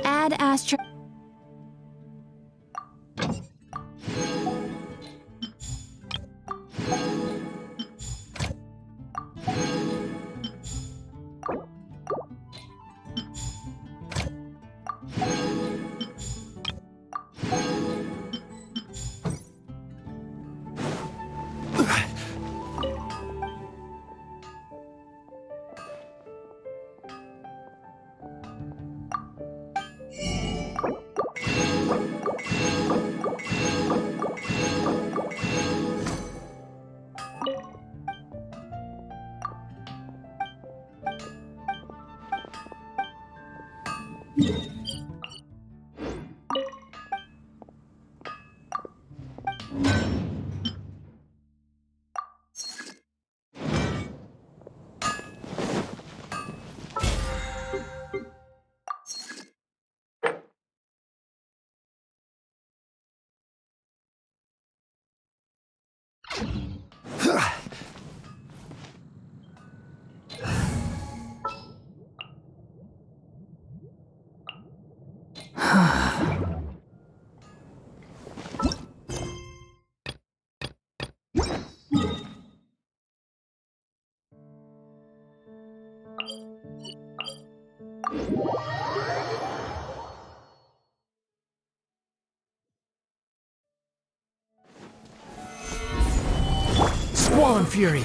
Add Astro. Squall and Fury!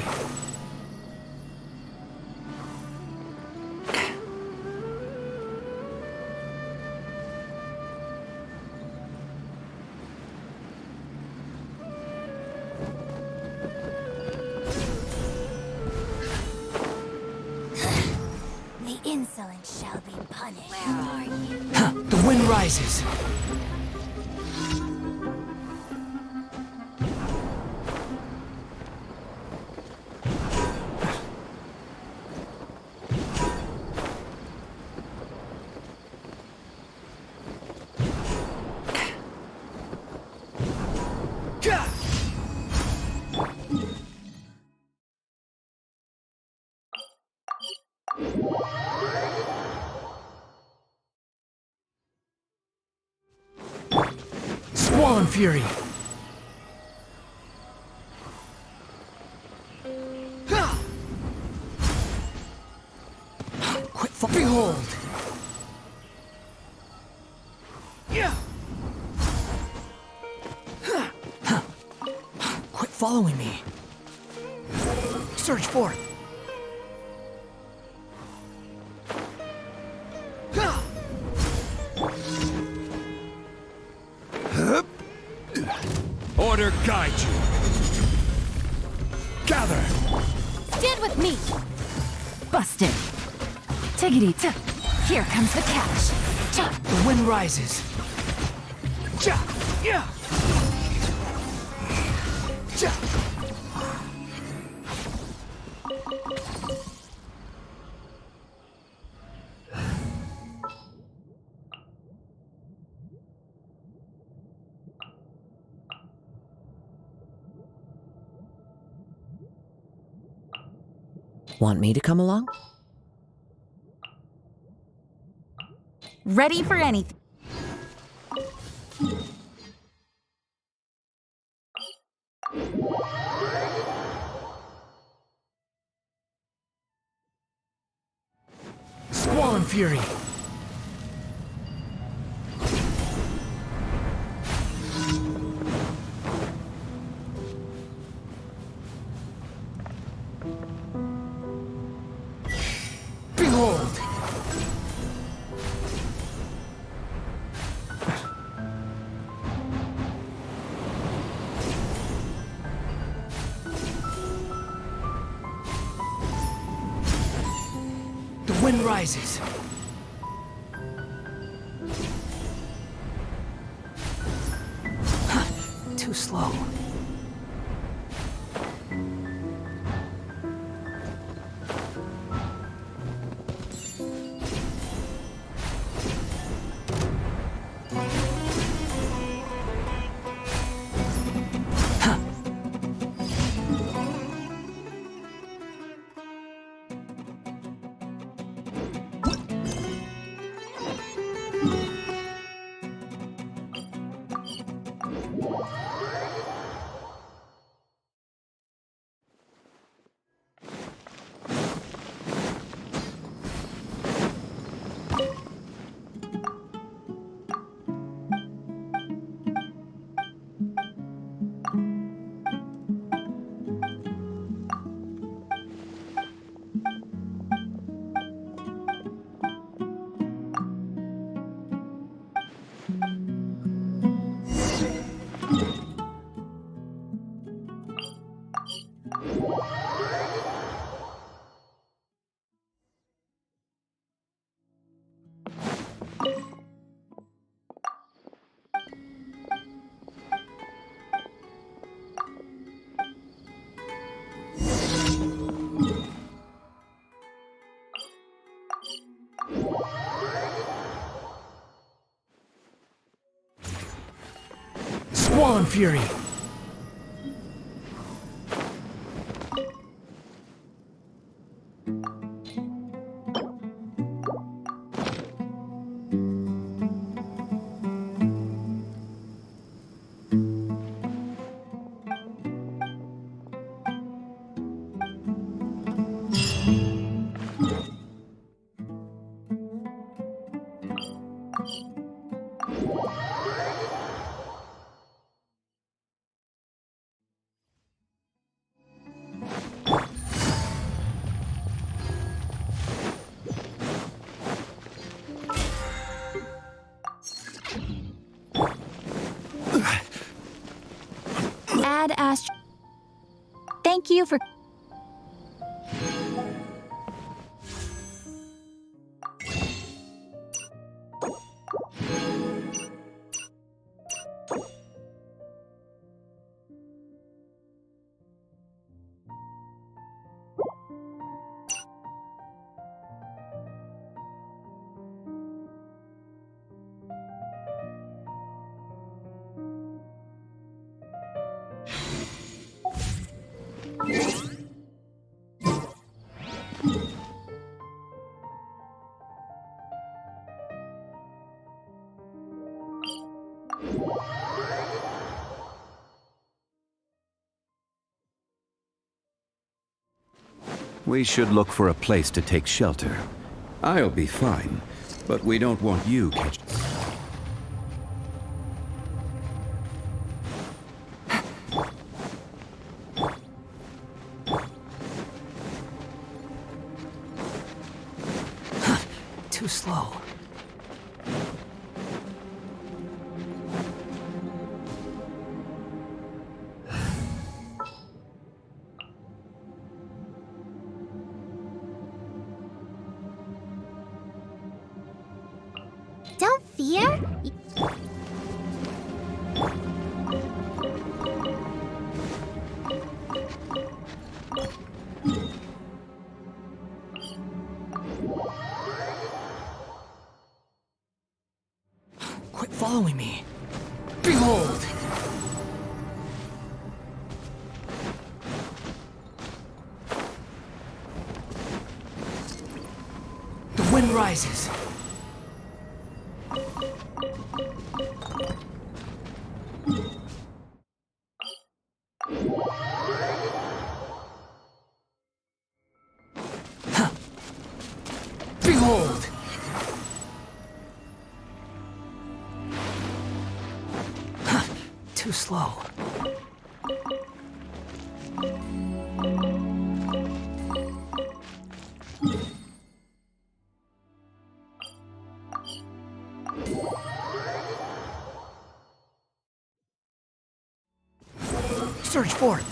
The insolent shall be punished. Where are you? The wind rises! Squall and Fury! Behold! Quit following me! Surge forth! Order guide you. Gather! Stand with me! Busted. Tiggity. Here comes the catch. The wind rises! Want me to come along? Ready for anything. fury. Behold! The wind rises. Too slow. Swan fury. Ad Astra. Thank you for. We should look for a place to take shelter. I'll be fine, but we don't want you catch... Too slow. Don't fear. Quit following me. Behold! The wind rises. Behold! Too slow. Search forth.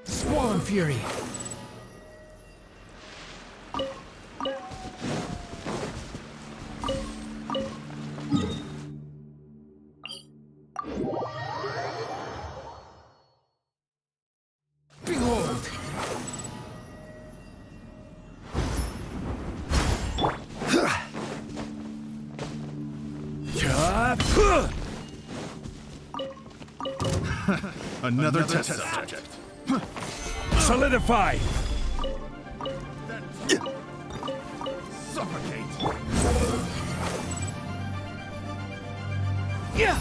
Swollen Fury. Behold. Another test subject. Solidify. Suffocate. Yeah.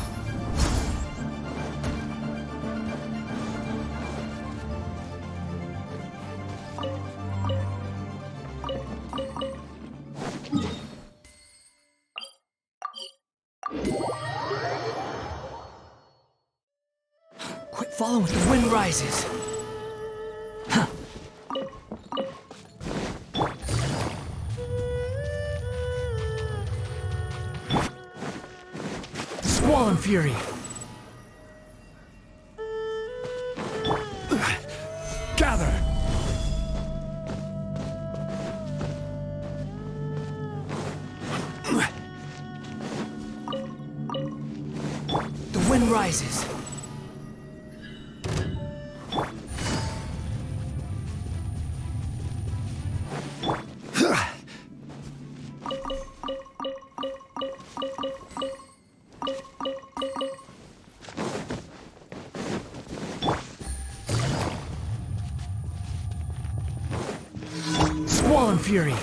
Quit following with the wind rises. Huh. Swollen Fury. Gather. The wind rises. Swollen Fury.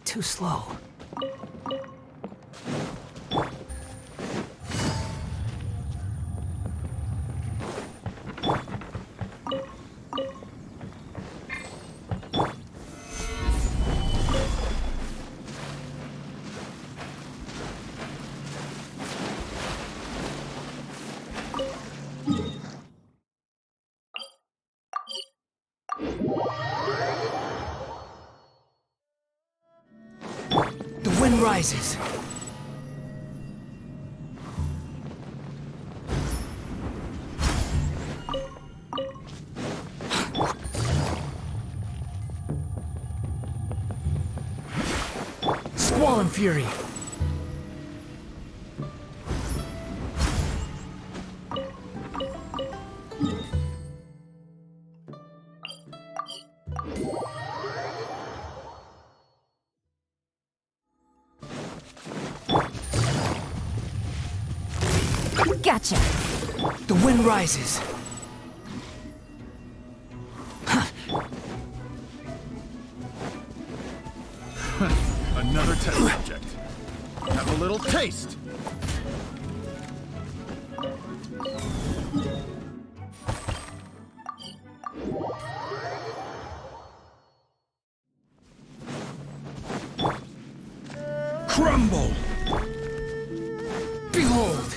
Too slow. The wind rises. Swollen Fury. Gotcha. The wind rises. Another test subject. Have a little taste. Crumble. Behold.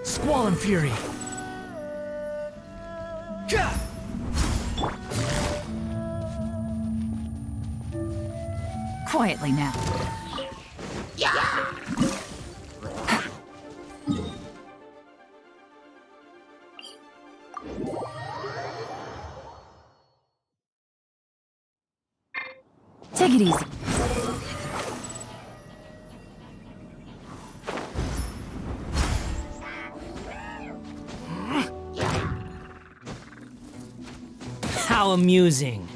Swollen Fury. Gah! Quietly now. Take it easy. How amusing.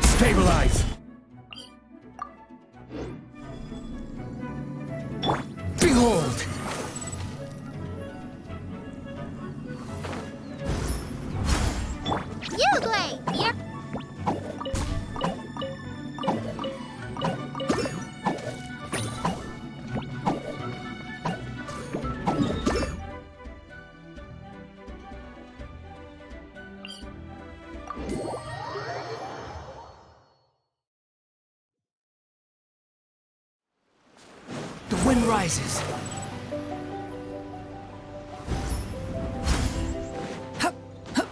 Stabilize! Behold! You play. You're The wind rises. Hup, hup.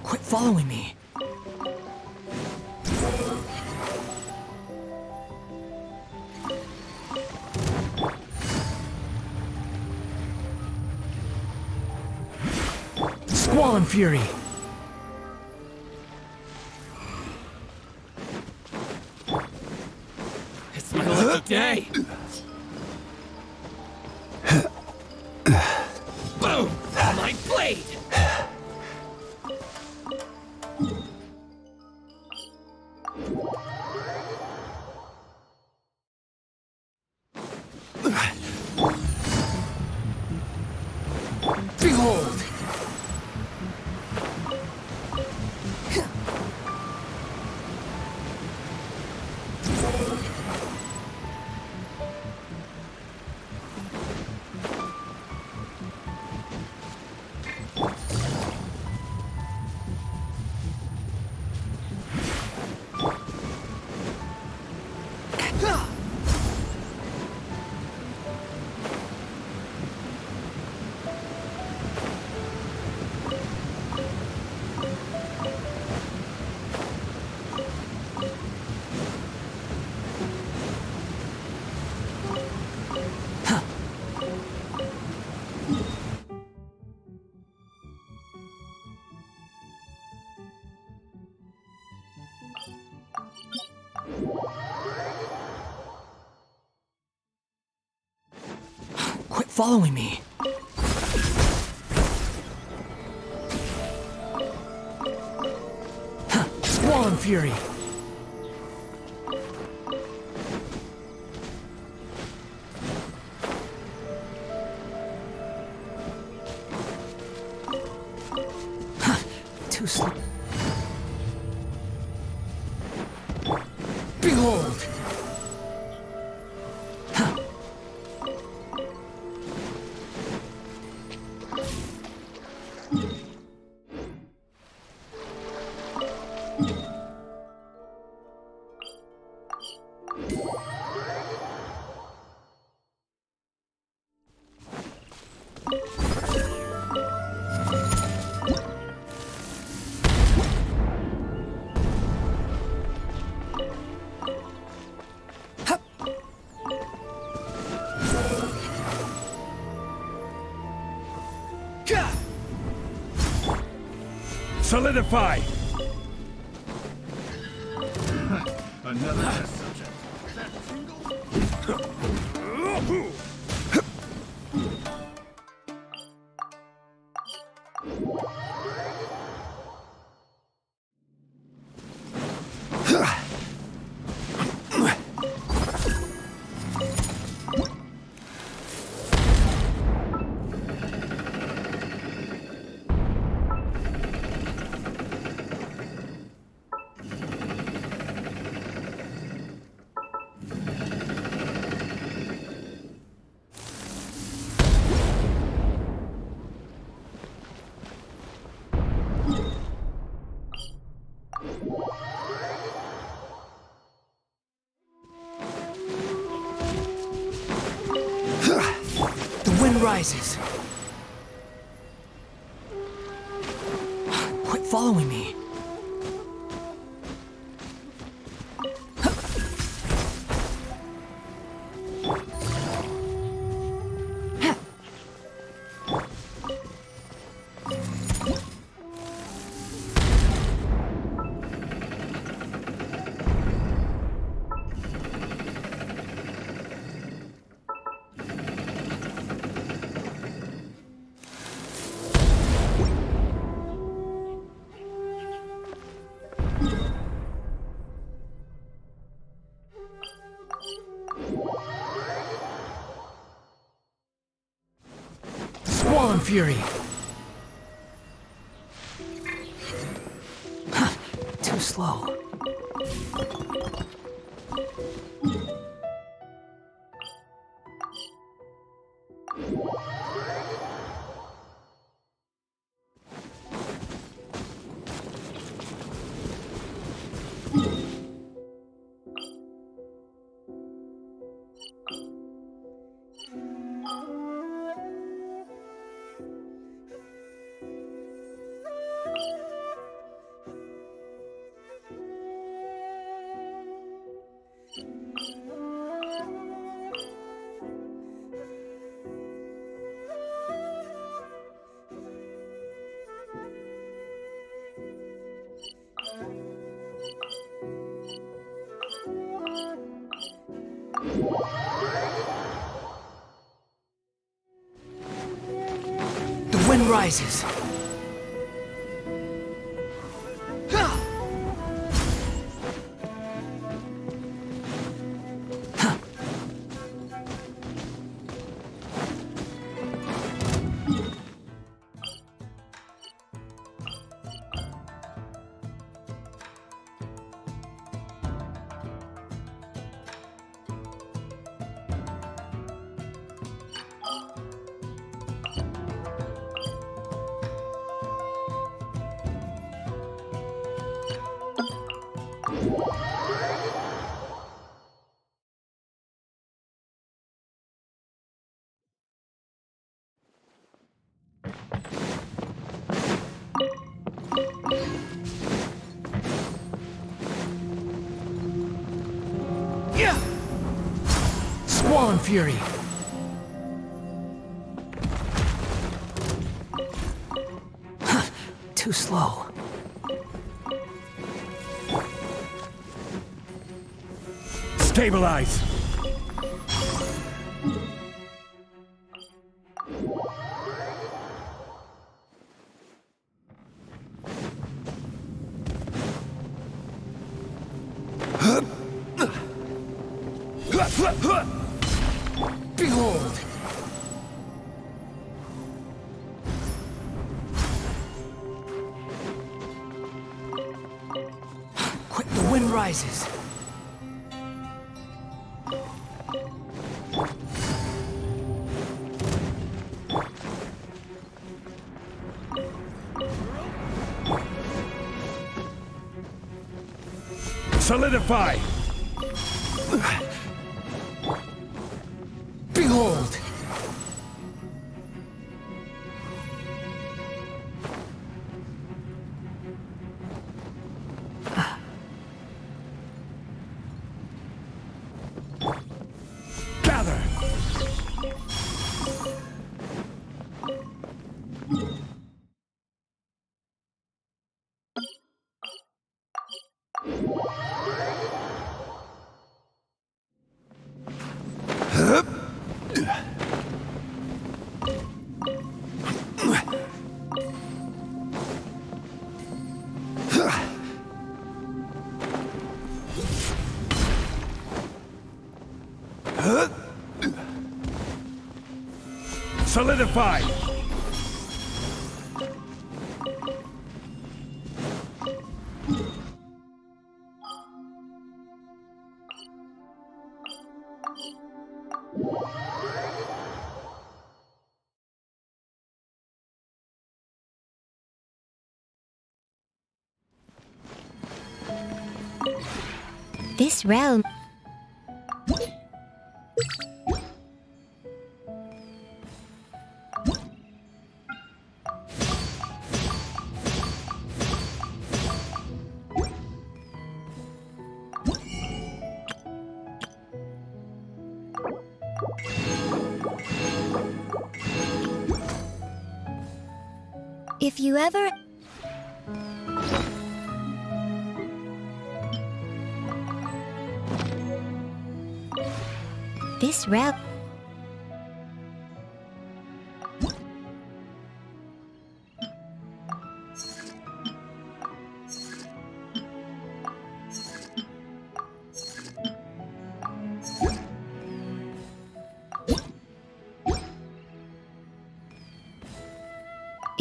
Quit following me. Squall and fury. It's my lucky day. Boom! My blade! Behold! Quit following me. Squall and fury. Too slow. Behold! Solidify! Another test subject. That tingle? The wind rises. Quit following me. fury. Too slow. The wind rises. Yeah! Squall and fury. Too slow. Stabilize! Behold! Quick, the wind rises. Solidify! Behold! Gather! Solidify! This realm. If you ever... This realm...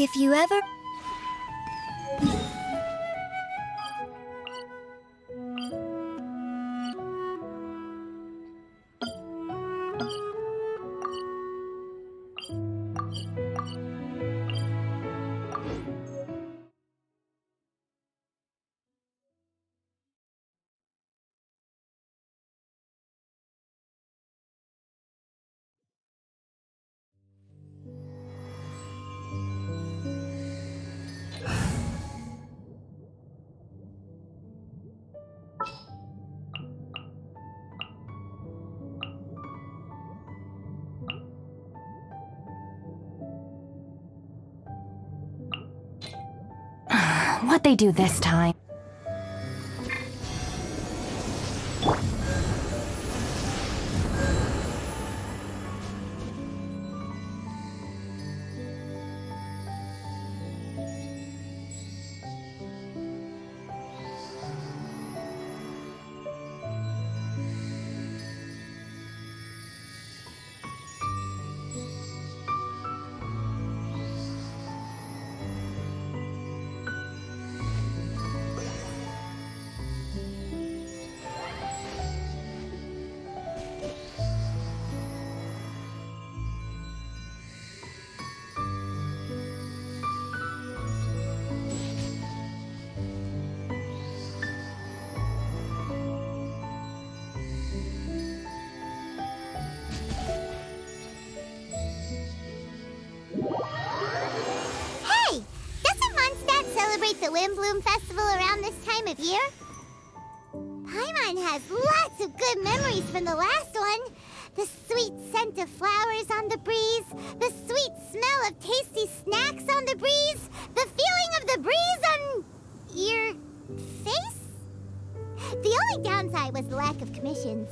If you ever... What'd they do this time? Hey! Doesn't Mondstadt celebrate the Windblume Festival around this time of year? Paimon has lots of good memories from the last one. The sweet scent of flowers on the breeze, the sweet smell of tasty snacks on the breeze, the feeling of the breeze on your face? The only downside was the lack of commissions.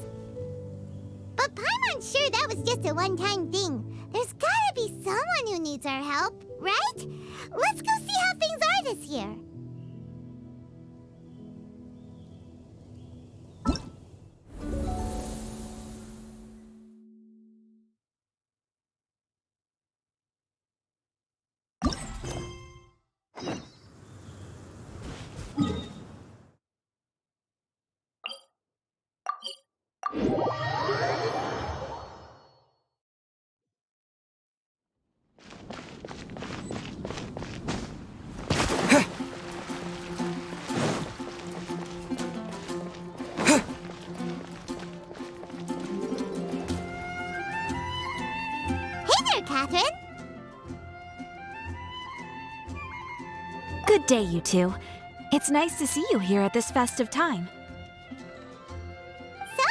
But Paimon's sure that was just a one-time thing. There's gotta be someone who needs our help, right? Let's go see how things are this year. Catherine? Good day, you two. It's nice to see you here at this festive time. So,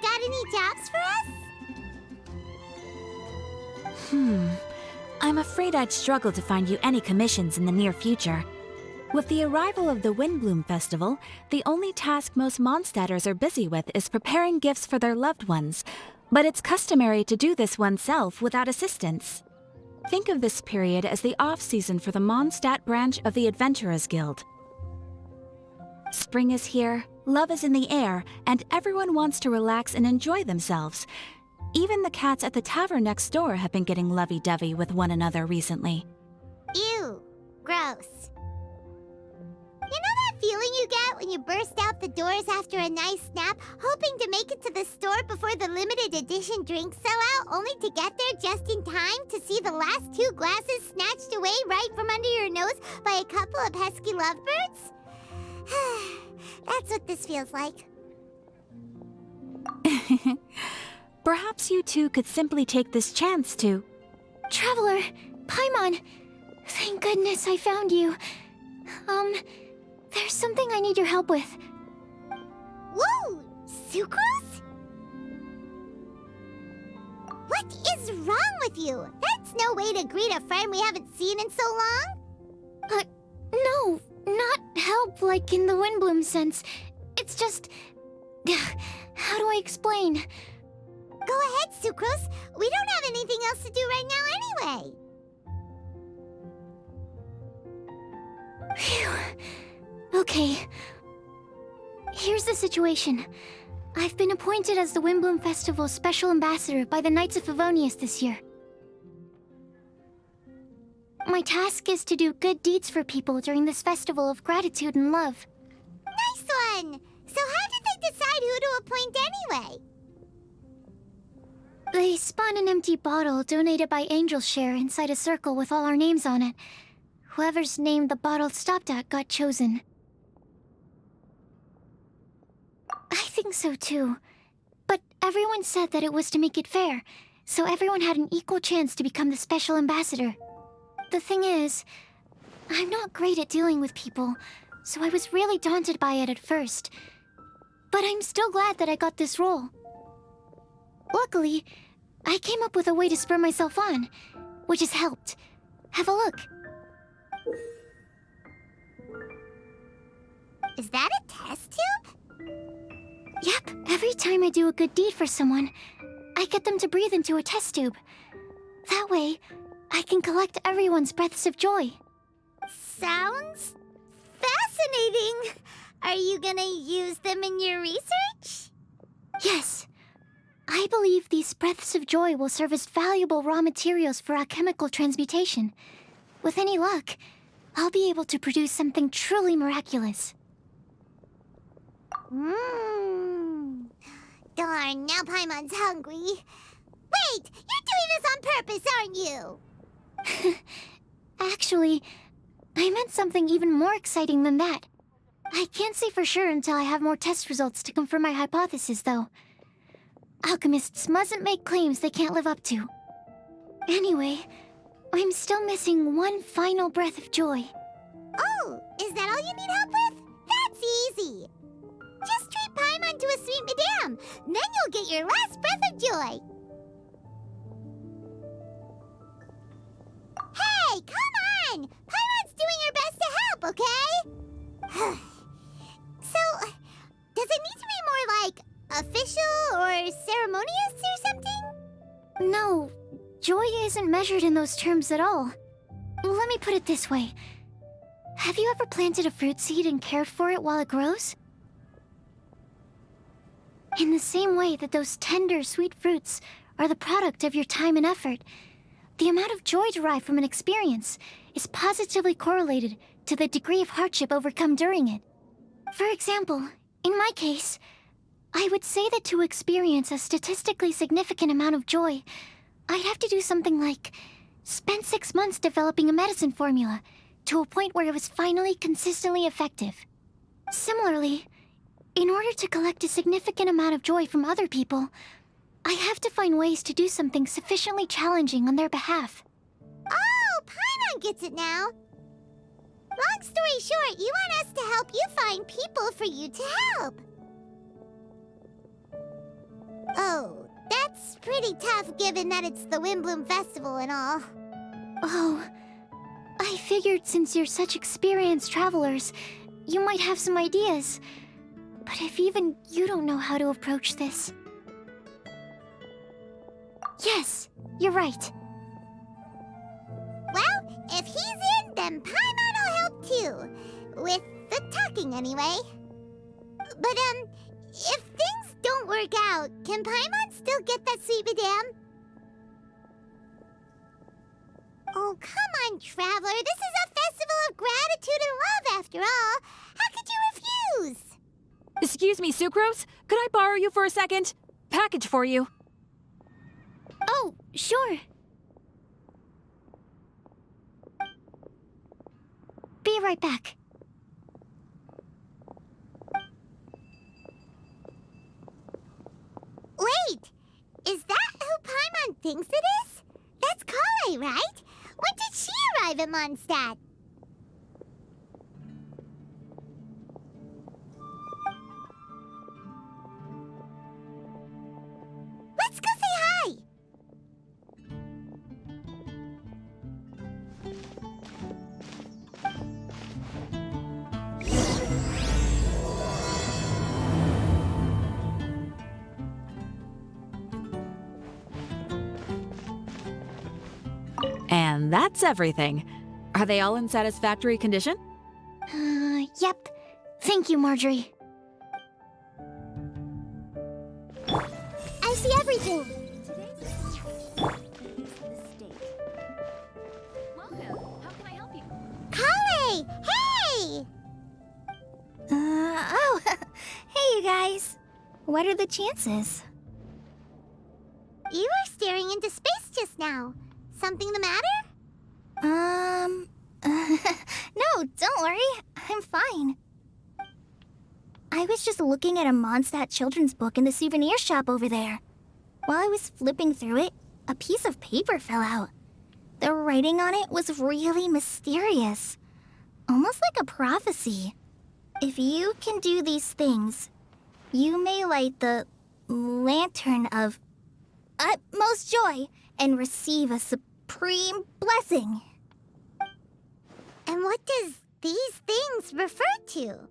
got any jobs for us? I'm afraid I'd struggle to find you any commissions in the near future. With the arrival of the Windblume Festival, the only task most Mondstadters are busy with is preparing gifts for their loved ones. But it's customary to do this oneself without assistance. Think of this period as the off-season for the Mondstadt branch of the Adventurers Guild. Spring is here, love is in the air, and everyone wants to relax and enjoy themselves. Even the cats at the tavern next door have been getting lovey-dovey with one another recently. Ew. Gross. You know that feeling you get when you burst out the doors after a nice nap, hoping to make it to the store before the limited edition drinks sell out, only to get there just in time to see the last 2 glasses snatched away right from under your nose by a couple of pesky lovebirds? That's what this feels like. Perhaps you two could simply take this chance to... Traveler, Paimon, thank goodness I found you. There's something I need your help with. Whoa! Sucrose? What is wrong with you? That's no way to greet a friend we haven't seen in so long. No, not help like in the Windblume sense. It's just... How do I explain? Go ahead, Sucrose. We don't have anything else to do right now anyway. Phew. Okay. Here's the situation. I've been appointed as the Windblume Festival's special ambassador by the Knights of Favonius this year. My task is to do good deeds for people during this festival of gratitude and love. Nice one! So how did they decide who to appoint anyway? They spun an empty bottle donated by Angel's Share inside a circle with all our names on it. Whoever's name the bottle stopped at got chosen. I think so too. But everyone said that it was to make it fair, so everyone had an equal chance to become the special ambassador. The thing is, I'm not great at dealing with people, so I was really daunted by it at first. But I'm still glad that I got this role. Luckily, I came up with a way to spur myself on, which has helped. Have a look. Is that a test tube? Yep, every time I do a good deed for someone, I get them to breathe into a test tube. That way, I can collect everyone's breaths of joy. Sounds fascinating. Are you gonna use them in your research? Yes. I believe these breaths of joy will serve as valuable raw materials for alchemical transmutation. With any luck, I'll be able to produce something truly miraculous. Darn, now Paimon's hungry. Wait, you're doing this on purpose, aren't you? Actually, I meant something even more exciting than that. I can't say for sure until I have more test results to confirm my hypothesis, though. Alchemists mustn't make claims they can't live up to. Anyway, I'm still missing one final breath of joy. Oh, is that all you need help with? That's easy. Just treat Paimon to a sweet madame. Then you'll get your last breath of joy. Hey, come on! Paimon's doing her best to help, okay? So, does it need to be more like official or ceremonious or something? No, joy isn't measured in those terms at all. Let me put it this way. Have you ever planted a fruit seed and cared for it while it grows? In the same way that those tender, sweet fruits are the product of your time and effort, the amount of joy derived from an experience is positively correlated to the degree of hardship overcome during it. For example, in my case, I would say that to experience a statistically significant amount of joy, I'd have to do something like spend 6 months developing a medicine formula to a point where it was finally consistently effective. Similarly, in order to collect a significant amount of joy from other people, I have to find ways to do something sufficiently challenging on their behalf. Oh, Paimon gets it now. Long story short, you want us to help you find people for you to help. Oh, that's pretty tough given that it's the Windblume Festival and all. Oh, I figured since you're such experienced travelers, you might have some ideas. But if even you don't know how to approach this... Yes, you're right. Well, if he's in, then Paimon will help too. With the talking, anyway. But, if things don't work out, can Paimon still get that sweet madame? Oh, come on, Traveler. This is a festival of gratitude and love, after all. How could you refuse? Excuse me, Sucrose? Could I borrow you for a second? Package for you. Oh, sure. Be right back. Wait! Is that who Paimon thinks it is? That's Kale, right? When did she arrive at Mondstadt? Let's go say hi! And that's everything. Are they all in satisfactory condition? Yep. Thank you, Marjorie. I see everything! Welcome. you guys. What are the chances? You were staring into space just now. Something the matter? No, don't worry. I'm fine. I was just looking at a Mondstadt children's book in the souvenir shop over there. While I was flipping through it, a piece of paper fell out. The writing on it was really mysterious. Almost like a prophecy. If you can do these things, you may light the lantern of utmost joy and receive a supreme blessing. And what does these things refer to?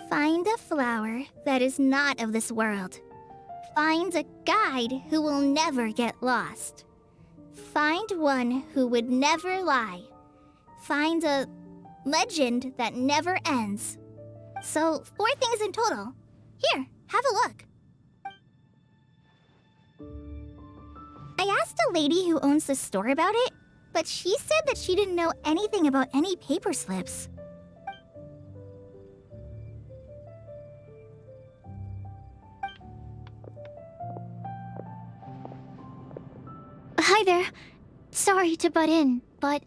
Find a flower that is not of this world. Find a guide who will never get lost. Find one who would never lie. Find a legend that never ends. So, 4 things in total. Here, have a look. I asked a lady who owns the store about it, but she said that she didn't know anything about any paper slips. Hi there. Sorry to butt in, but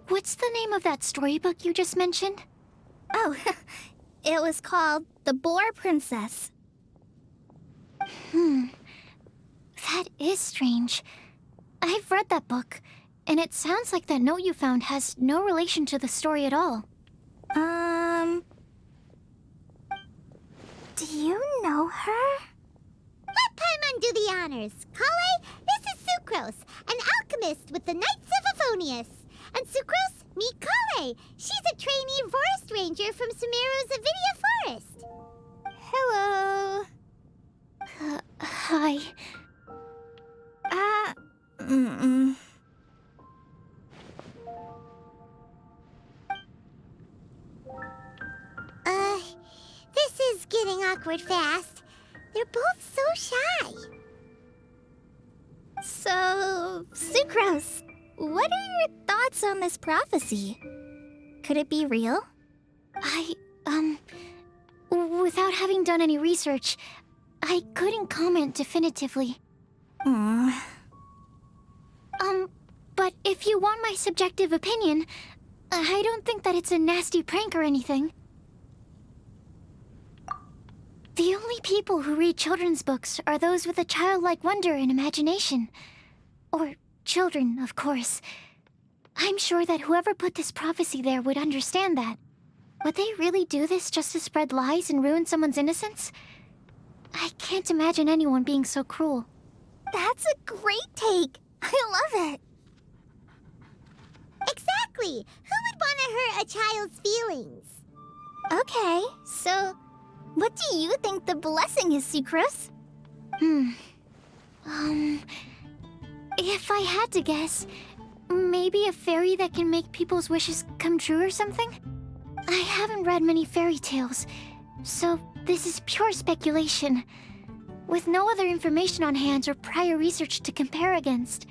what's the name of that storybook you just mentioned? Oh, it was called The Boar Princess. That is strange. I've read that book, and it sounds like that note you found has no relation to the story at all. Do you know her? Let Paimon do the honors. Kale, this is Sucrose, an alchemist with the Knights of Favonius. And Sucrose, meet Kale. She's a trainee forest ranger from Sumeru's Avidia Forest. Hello. Hi. This is getting awkward fast. They're both so shy. So, Sucrose, what are your thoughts on this prophecy? Could it be real? Without having done any research, I couldn't comment definitively. But if you want my subjective opinion, I don't think that it's a nasty prank or anything. The only people who read children's books are those with a childlike wonder and imagination. Or children, of course. I'm sure that whoever put this prophecy there would understand that. Would they really do this just to spread lies and ruin someone's innocence? I can't imagine anyone being so cruel. That's a great take. I love it. Exactly. Who would want to hurt a child's feelings? Okay, so what do you think the blessing is, Sucrose? If I had to guess, maybe a fairy that can make people's wishes come true or something? I haven't read many fairy tales, so this is pure speculation. With no other information on hand or prior research to compare against,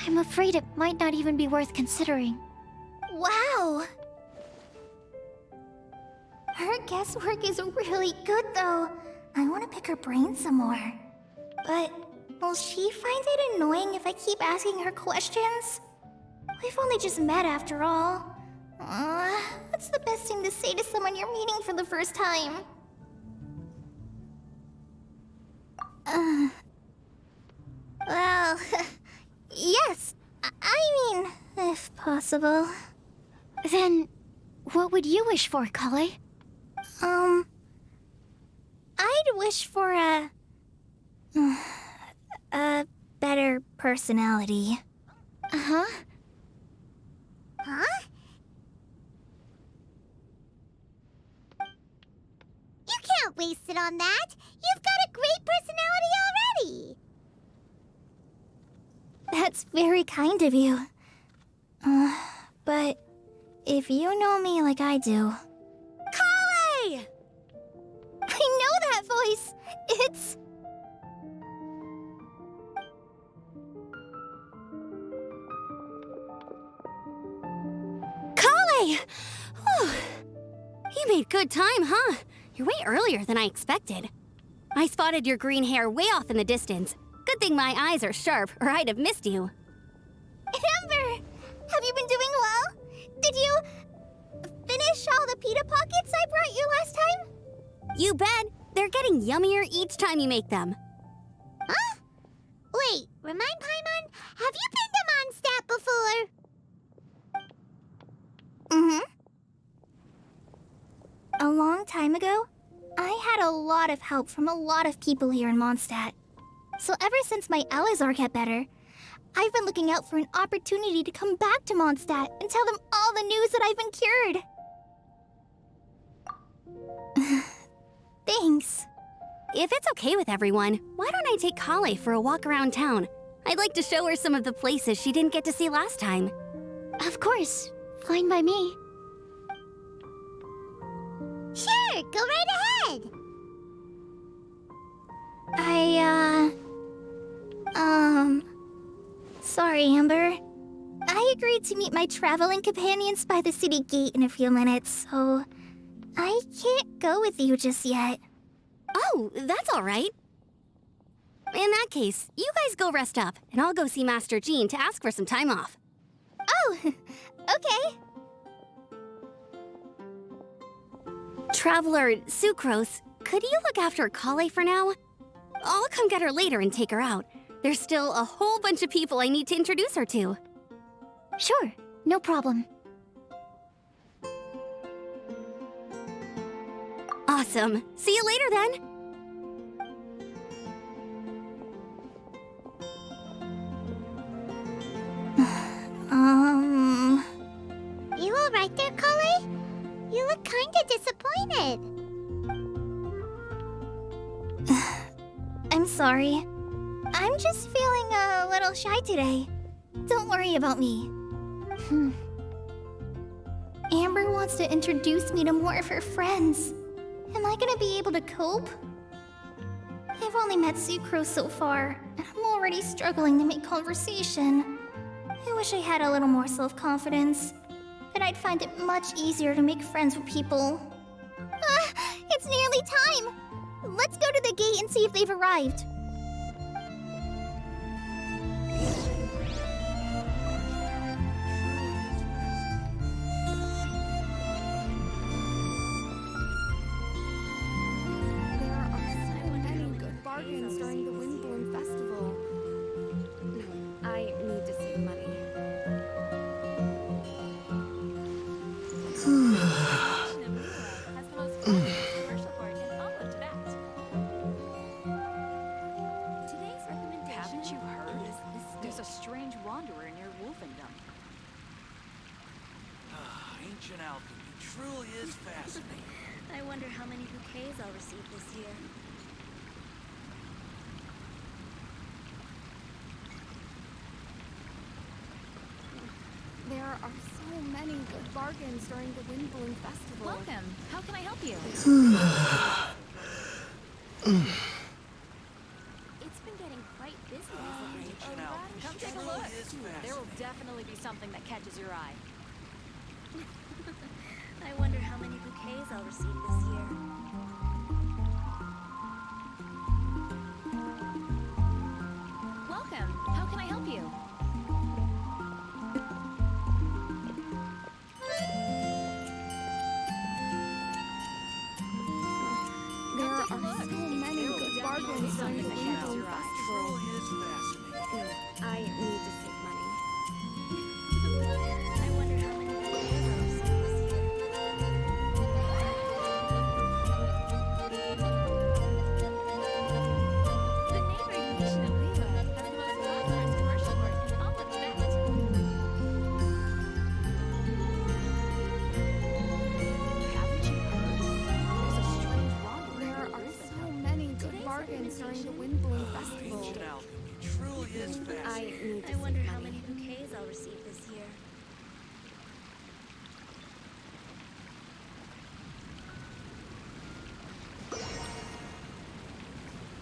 I'm afraid it might not even be worth considering. Wow! Her guesswork is really good, though. I want to pick her brain some more. But will she find it annoying if I keep asking her questions? We've only just met after all. What's the best thing to say to someone you're meeting for the first time? Well, yes. I mean, if possible. Then, what would you wish for, Kale? I'd wish for a better personality. Huh? Huh? You can't waste it on that. You've got a great personality already. That's very kind of you. But if you know me like I do... Kale! I know that voice! It's... Kale! Whew. You made good time, huh? You're way earlier than I expected. I spotted your green hair way off in the distance. Good thing my eyes are sharp, or I'd have missed you. Amber, have you been doing well? Did you finish all the pita pockets I brought you last time? You bet. They're getting yummier each time you make them. Huh? Wait, remind Paimon, have you been to Mondstadt before? Mm-hmm. A long time ago, I had a lot of help from a lot of people here in Mondstadt. So ever since my Elazar got better, I've been looking out for an opportunity to come back to Mondstadt and tell them all the news that I've been cured. Thanks. If it's okay with everyone, why don't I take Kale for a walk around town? I'd like to show her some of the places she didn't get to see last time. Of course. Fine by me. Sure, go right ahead. Sorry, Amber. I agreed to meet my traveling companions by the city gate in a few minutes, so I can't go with you just yet. Oh, that's all right. In that case, you guys go rest up, and I'll go see Master Jean to ask for some time off. Oh, okay. Traveler Sucrose, could you look after Kale for now? I'll come get her later and take her out. There's still a whole bunch of people I need to introduce her to. Sure, no problem. Awesome. See you later then. You all right there, Kale? You look kinda disappointed. I'm sorry. I'm just feeling a little shy today. Don't worry about me. Amber wants to introduce me to more of her friends. Am I gonna be able to cope? I've only met Sucrose so far, and I'm already struggling to make conversation. I wish I had a little more self-confidence. Then I'd find it much easier to make friends with people. It's nearly time! Let's go to the gate and see if they've arrived. Bargains during the Windblume Festival. I need to save money. Has the most commercial part, and I'll look to that. Today's recommendation. Haven't you heard? There's a strange wanderer near Wolfendom. Ancient alchemy truly is fascinating. I wonder how many bouquets I'll receive this year. There are so many good bargains during the Windblume Festival. Welcome. How can I help you? It's been getting quite busy recently. Come take a look. There will definitely be something that catches your eye. I wonder how many bouquets I'll receive this year. Welcome. How can I help you? There are so many good bargains during the Windblume Festival. I need to save money. I wonder how many bouquets I'll receive this year. The neighboring nation of Lila has the most prosperous commercial port, and I'll look at that. Haven't you heard? There's a strange wanderer. There are so many good bargains during the Windblume Festival. Ancient alchemy truly is fascinating. I need to I wonder save how money. many bouquets I'll receive this year.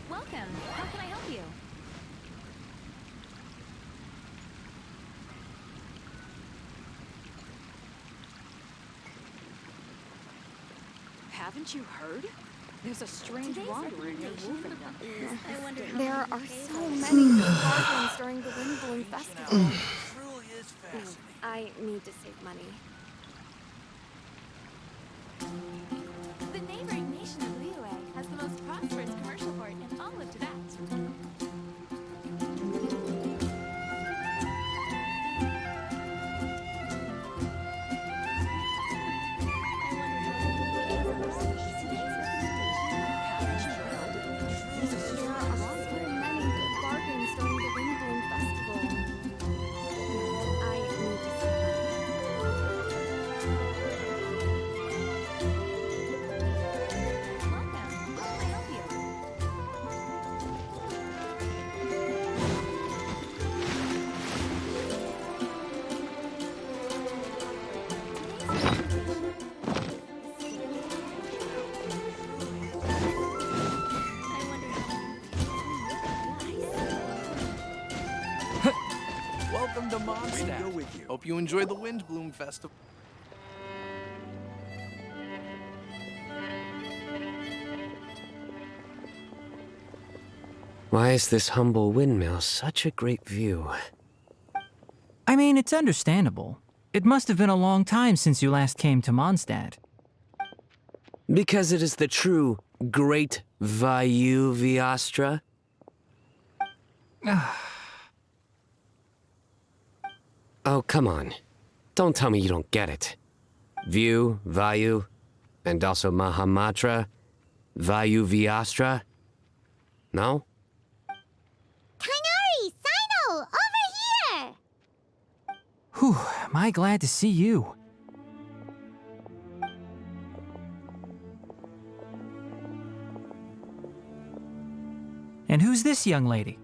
Welcome. How can I help you? Haven't you heard? There's a strange wanderer near Wolfendom. I wonder how There many are bouquets so I'll many receive. good bargains during the Windblume Festival. Truly is fascinating. I need to save money. The neighboring nation of Liyue has the most prosperous commercial port in all of Tibet. Welcome to Mondstadt. Hope you enjoy the Windblume Festival. Why is this humble windmill such a great view? I mean, it's understandable. It must have been a long time since you last came to Mondstadt. Because it is the true Great Vayu Viastra? Oh, come on. Don't tell me you don't get it. View, Vayu, and also Mahamatra, Vayu Viastra? No? Kainari! Sino! Over here! Whew, am I glad to see you. And who's this young lady?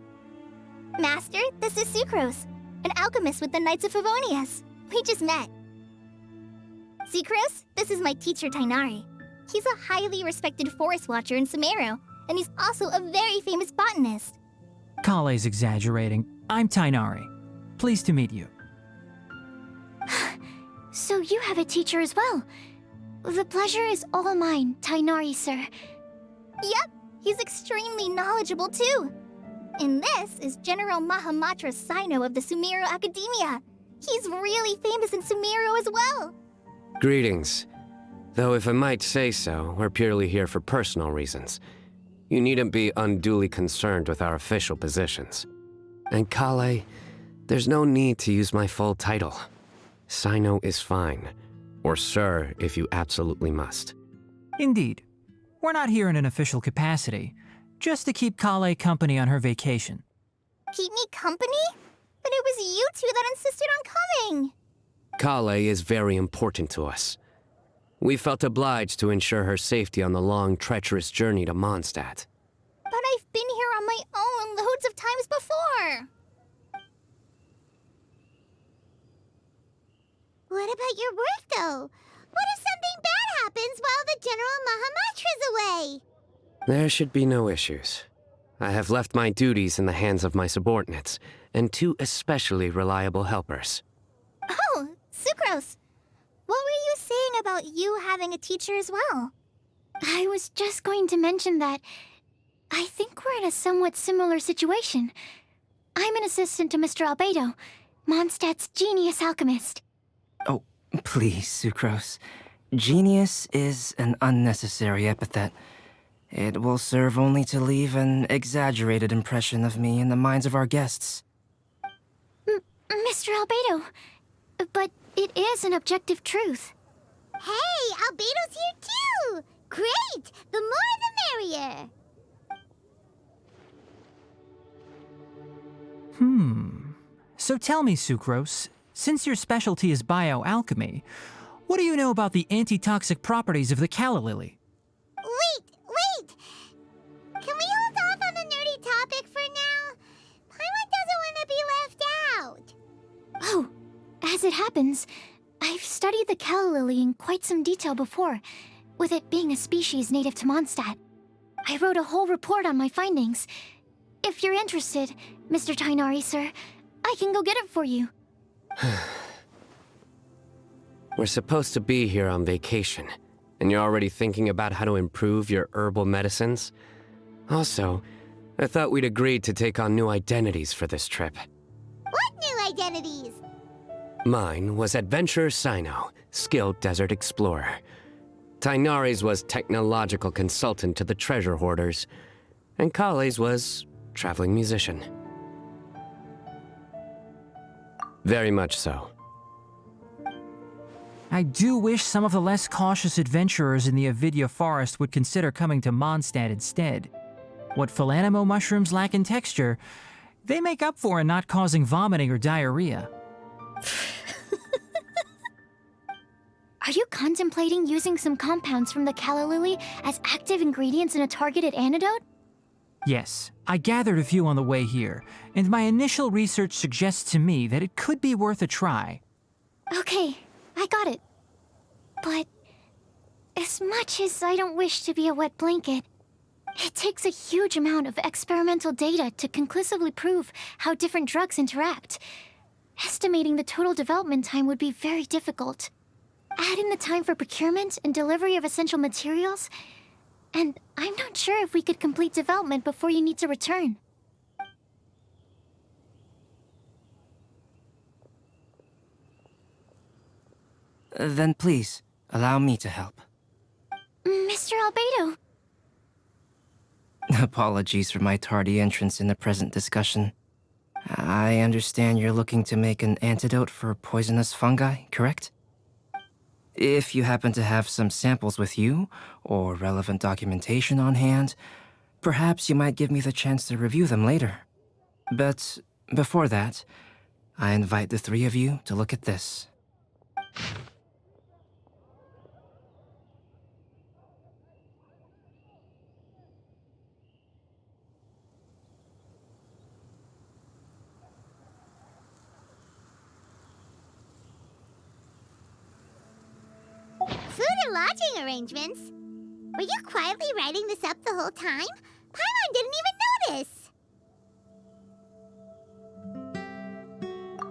Master, this is Sucrose, an alchemist with the Knights of Favonius. We just met. Sucrose, this is my teacher Tainari. He's a highly respected forest watcher in Sumeru, and he's also a very famous botanist. Kale's exaggerating. I'm Tainari. Pleased to meet you. So you have a teacher as well. The pleasure is all mine, Tainari, sir. Yep, he's extremely knowledgeable too. And this is General Mahamatra Sino of the Sumeru Academia. He's really famous in Sumeru as well. Greetings. Though if I might say so, we're purely here for personal reasons. You needn't be unduly concerned with our official positions. And Kale, there's no need to use my full title. Sino is fine. Or sir, if you absolutely must. Indeed. We're not here in an official capacity, just to keep Kale company on her vacation. Keep me company? But it was you two that insisted on coming. Kale is very important to us. We felt obliged to ensure her safety on the long, treacherous journey to Mondstadt. But I've been here on my own loads of times before. What about your work, though? What if something bad happens while the General Mahamatra's away? There should be no issues. I have left my duties in the hands of my subordinates, and two especially reliable helpers. Oh, Sucrose. What were you saying about you having a teacher as well? I was just going to mention that I think we're in a somewhat similar situation. I'm an assistant to Mr. Albedo, Mondstadt's genius alchemist. Oh, please, Sucrose. Genius is an unnecessary epithet. It will serve only to leave an exaggerated impression of me in the minds of our guests. Mr. Albedo, but it is an objective truth. Hey, Albedo's here too! Great! The more the merrier! So tell me, Sucrose, since your specialty is bioalchemy, what do you know about the antitoxic properties of the calla lily? Wait! Can we hold off on the nerdy topic for now? Paimon doesn't want to be left out. Oh, as it happens, I've studied the calla lily in quite some detail before, with it being a species native to Mondstadt. I wrote a whole report on my findings. If you're interested, Mr. Tainari, sir, I can go get it for you. We're supposed to be here on vacation. And you're already thinking about how to improve your herbal medicines? Also, I thought we'd agreed to take on new identities for this trip. What new identities? Mine was Adventurer Sino, skilled desert explorer. Tainari's was technological consultant to the treasure hoarders. And Kale's was traveling musician. Very much so. I do wish some of the less cautious adventurers in the Avidya forest would consider coming to Mondstadt instead. What Philanimo mushrooms lack in texture, they make up for in not causing vomiting or diarrhea. Are you contemplating using some compounds from the calla lily as active ingredients in a targeted antidote? Yes, I gathered a few on the way here, and my initial research suggests to me that it could be worth a try. Okay, I got it. But as much as I don't wish to be a wet blanket, it takes a huge amount of experimental data to conclusively prove how different drugs interact. Estimating the total development time would be very difficult. Add in the time for procurement and delivery of essential materials, and I'm not sure if we could complete development before you need to return. Then please, allow me to help. Mr. Albedo. Apologies for my tardy entrance in the present discussion. I understand you're looking to make an antidote for poisonous fungi, correct? If you happen to have some samples with you, or relevant documentation on hand, perhaps you might give me the chance to review them later. But before that, I invite the three of you to look at this. Food and lodging arrangements? Were you quietly writing this up the whole time? Paimon didn't even notice!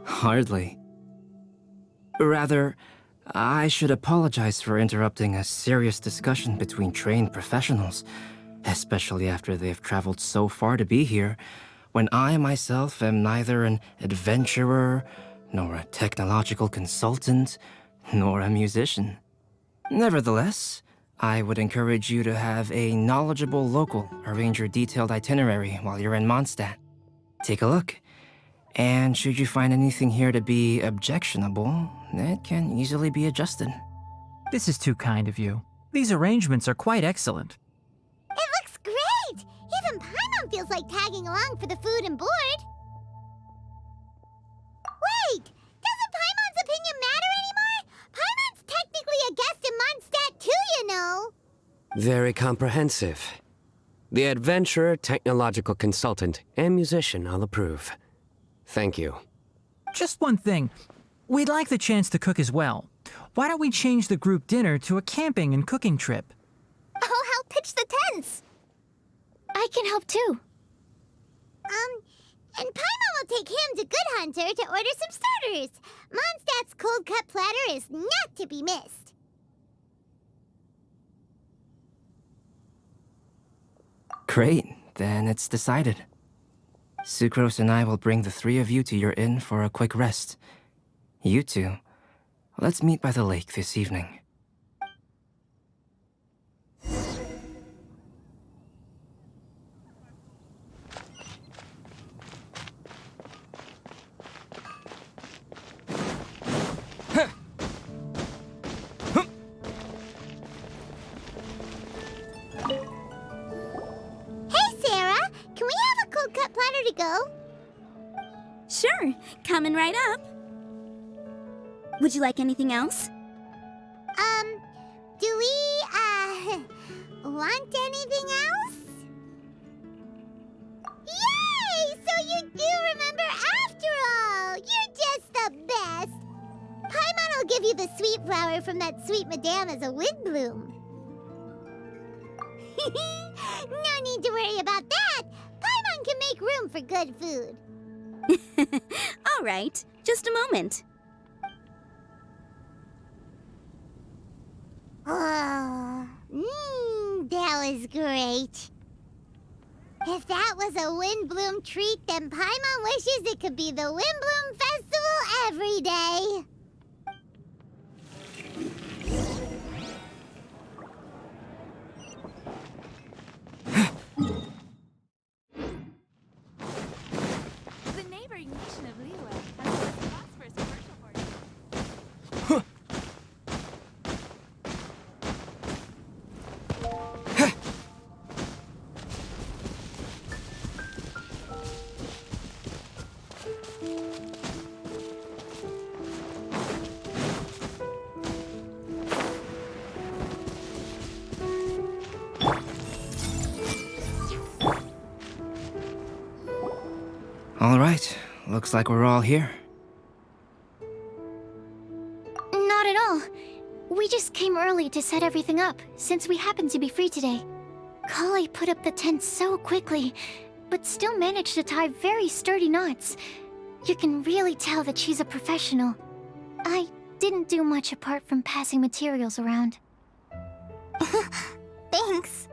Hardly. Rather, I should apologize for interrupting a serious discussion between trained professionals, especially after they've traveled so far to be here, when I myself am neither an adventurer, nor a technological consultant, nor a musician. Nevertheless, I would encourage you to have a knowledgeable local arrange your detailed itinerary while you're in Mondstadt. Take a look, and should you find anything here to be objectionable, it can easily be adjusted. This is too kind of you. These arrangements are quite excellent. It looks great! Even Paimon feels like tagging along for the food and board. Wait! Doesn't Paimon's opinion matter anymore? Paimon's technically a guest in Mondstadt too, you know! Very comprehensive. The adventurer, technological consultant, and musician I'll approve. Thank you. Just one thing. We'd like the chance to cook as well. Why don't we change the group dinner to a camping and cooking trip? I'll help pitch the tents! I can help too. And Paimon will take him to Good Hunter to order some starters. Mondstadt's cold-cut platter is not to be missed. Great, then it's decided. Sucrose and I will bring the three of you to your inn for a quick rest. You two, let's meet by the lake this evening. Sure, coming right up. Would you like anything else? Do we, want anything else? Yay! So you do remember after all! You're just the best! Paimon will give you the sweet flower from that sweet madame as a Windblume. No need to worry about that! Paimon can make room for good food. All right, just a moment. Oh, that was great. If that was a Windblume treat, then Paimon wishes it could be the Windblume Festival every day. The neighboring nation of Liyue has the most prosperous commercial port. All right, looks like we're all here. Not at all. We just came early to set everything up, since we happen to be free today. Kale put up the tent so quickly, but still managed to tie very sturdy knots. You can really tell that she's a professional. I didn't do much apart from passing materials around. Thanks.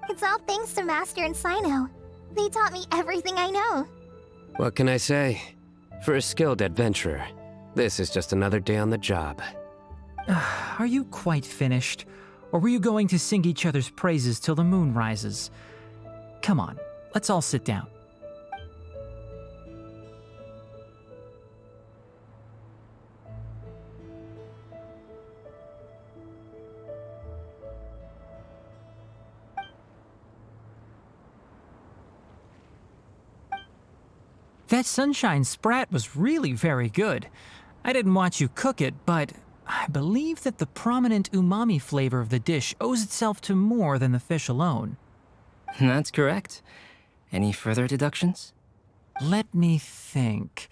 It's all thanks to Master and Sino. They taught me everything I know. What can I say? For a skilled adventurer, this is just another day on the job. Are you quite finished? Or were you going to sing each other's praises till the moon rises? Come on, let's all sit down. That sunshine sprat was really very good. I didn't watch you cook it, but I believe that the prominent umami flavor of the dish owes itself to more than the fish alone. That's correct. Any further deductions? Let me think.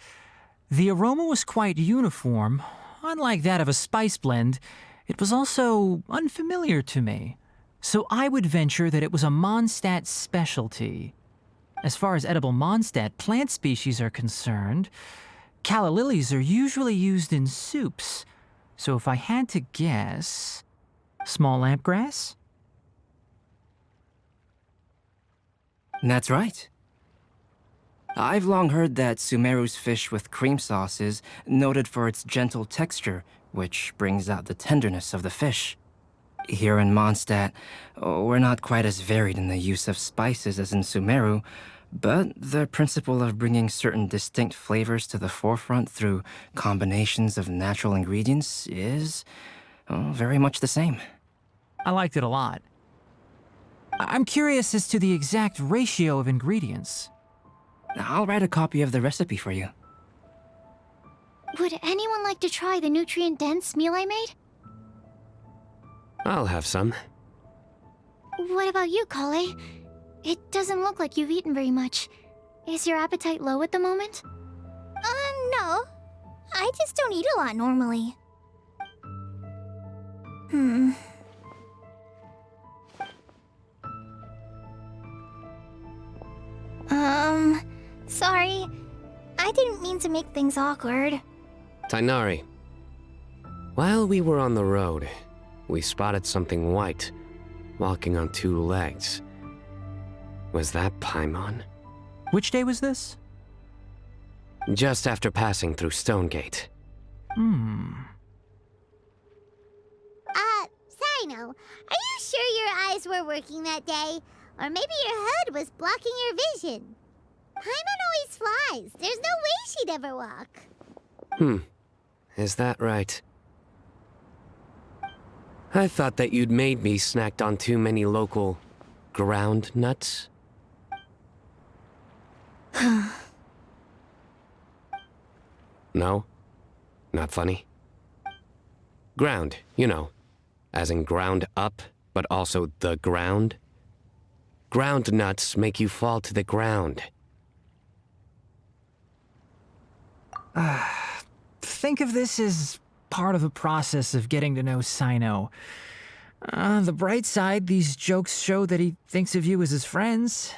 The aroma was quite uniform. Unlike that of a spice blend, it was also unfamiliar to me. So I would venture that it was a Mondstadt specialty. As far as edible Mondstadt plant species are concerned, calla lilies are usually used in soups. So if I had to guess, small lampgrass? That's right. I've long heard that Sumeru's fish with cream sauce is noted for its gentle texture, which brings out the tenderness of the fish. Here in Mondstadt, we're not quite as varied in the use of spices as in Sumeru, but the principle of bringing certain distinct flavors to the forefront through combinations of natural ingredients is very much the same. I liked it a lot. I'm curious as to the exact ratio of ingredients. I'll write a copy of the recipe for you. Would anyone like to try the nutrient-dense meal I made? I'll have some. What about you, Kale? It doesn't look like you've eaten very much. Is your appetite low at the moment? No. I just don't eat a lot normally. Sorry. I didn't mean to make things awkward. Tainari, while we were on the road, we spotted something white, walking on two legs. Was that Paimon? Which day was this? Just after passing through Stonegate. Sino, are you sure your eyes were working that day? Or maybe your hood was blocking your vision? Paimon always flies. There's no way she'd ever walk. Is that right? I thought that you'd made me snacked on too many local ground nuts. No? Not funny? Ground, you know. As in ground up, but also the ground. Ground nuts make you fall to the ground. Think of this as part of the process of getting to know Sino. The bright side, these jokes show that he thinks of you as his friends.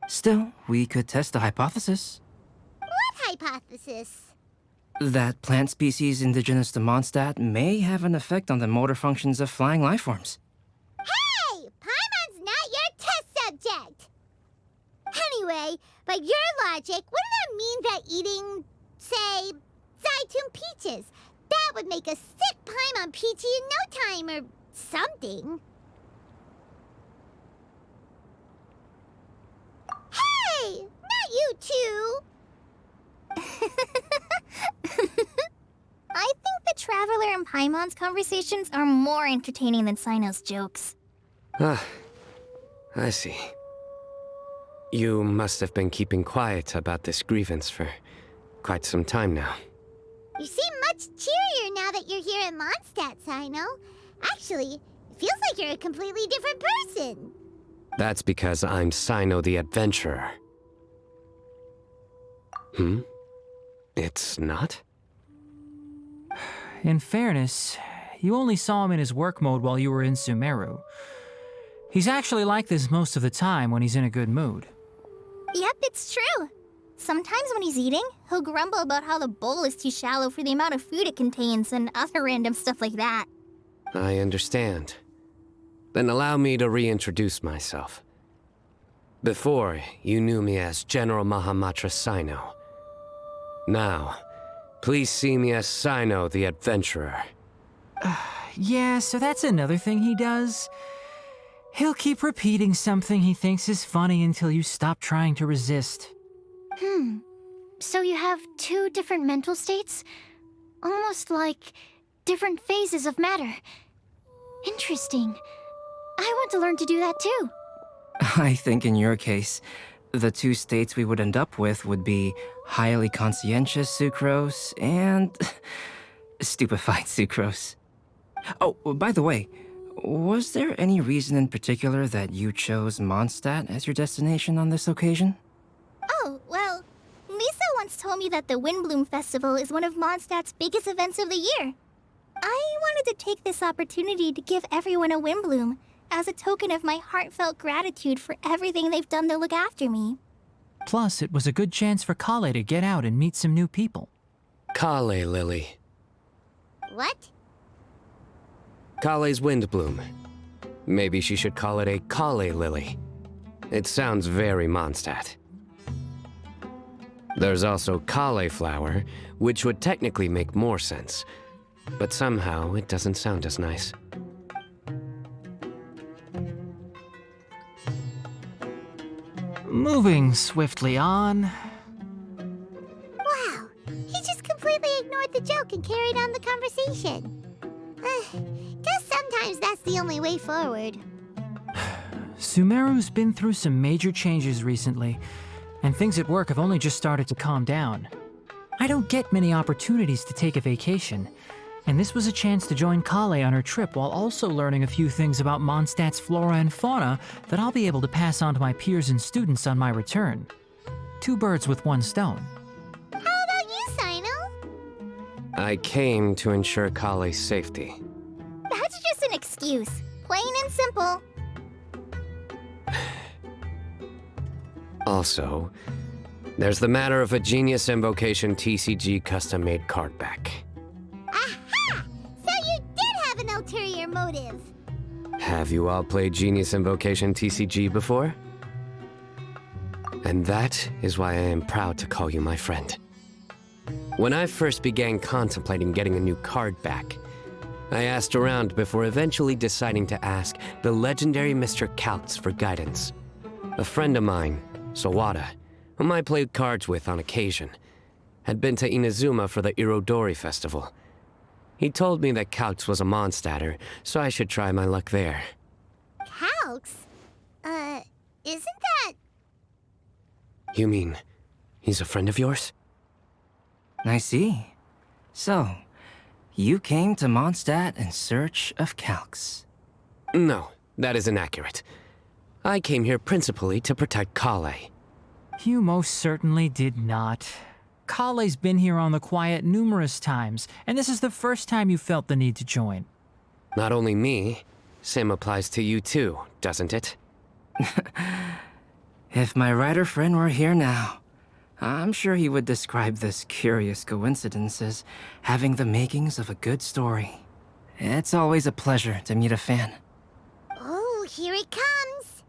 Still, we could test the hypothesis. What hypothesis? That plant species indigenous to Mondstadt may have an effect on the motor functions of flying lifeforms. Hey! Paimon's not your test subject! Anyway, by your logic, wouldn't that mean that eating, say, Zaitun peaches, that would make a sick Paimon peachy in no time or something? Hey! Not you two! I think the Traveler and Paimon's conversations are more entertaining than Sino's jokes. Ah, I see. You must have been keeping quiet about this grievance for quite some time now. You seem much cheerier now that you're here in Mondstadt, Sino. Actually, it feels like you're a completely different person. That's because I'm Sino the Adventurer. It's not? In fairness, you only saw him in his work mode while you were in Sumeru. He's actually like this most of the time when he's in a good mood. Yep, it's true. Sometimes when he's eating, he'll grumble about how the bowl is too shallow for the amount of food it contains and other random stuff like that. I understand. Then allow me to reintroduce myself. Before, you knew me as General Mahamatra Sino. Now, please see me as Sino the Adventurer. Yeah, so that's another thing he does. He'll keep repeating something he thinks is funny until you stop trying to resist. So you have two different mental states? Almost like different phases of matter. Interesting. I want to learn to do that too. I think in your case, the two states we would end up with would be highly conscientious sucrose and stupefied sucrose. Oh, by the way, was there any reason in particular that you chose Mondstadt as your destination on this occasion? Oh, well, Lisa once told me that the Windblume Festival is one of Mondstadt's biggest events of the year. I wanted to take this opportunity to give everyone a Windblume as a token of my heartfelt gratitude for everything they've done to look after me. Plus, it was a good chance for Kale to get out and meet some new people. Kale Lily. What? Kale's Windblume. Maybe she should call it a Kale Lily. It sounds very Mondstadt. There's also cauliflower, which would technically make more sense. But somehow, it doesn't sound as nice. Moving swiftly on. Wow, he just completely ignored the joke and carried on the conversation. Guess sometimes that's the only way forward. Sumeru's been through some major changes recently, and things at work have only just started to calm down. I don't get many opportunities to take a vacation, and this was a chance to join Kale on her trip while also learning a few things about Mondstadt's flora and fauna that I'll be able to pass on to my peers and students on my return. Two birds with one stone. How about you, Sino? I came to ensure Kale's safety. That's just an excuse. Plain and simple. Also, there's the matter of a Genius Invocation TCG custom-made card back. Aha! So you did have an ulterior motive. Have you all played Genius Invocation TCG before? And that is why I am proud to call you my friend. When I first began contemplating getting a new card back, I asked around before eventually deciding to ask the legendary Mr. Kaltz for guidance. A friend of mine, Sawada, whom I played cards with on occasion, had been to Inazuma for the Irodori Festival. He told me that Kaltz was a Mondstadter, so I should try my luck there. Kaltz? Isn't that... You mean, he's a friend of yours? I see. So, you came to Mondstadt in search of Kaltz. No, that is inaccurate. I came here principally to protect Kale. You most certainly did not. Kale's been here on the quiet numerous times, and this is the first time you felt the need to join. Not only me, same applies to you too, doesn't it? If my writer friend were here now, I'm sure he would describe this curious coincidence as having the makings of a good story. It's always a pleasure to meet a fan. Oh, here it comes!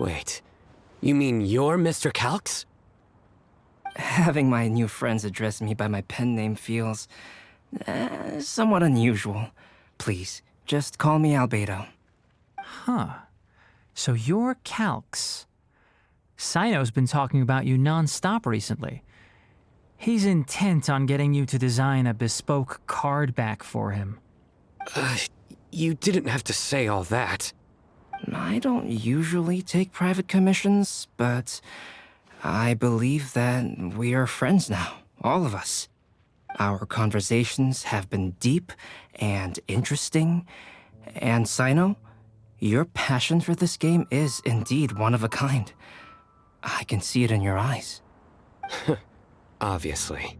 Wait, you mean you're Mr. Calx? Having my new friends address me by my pen name feels somewhat unusual. Please, just call me Albedo. Huh. So you're Calx. Sino's been talking about you non-stop recently. He's intent on getting you to design a bespoke card back for him. You didn't have to say all that. I don't usually take private commissions, but I believe that we are friends now, all of us. Our conversations have been deep and interesting, and Sino, your passion for this game is indeed one of a kind. I can see it in your eyes. Obviously.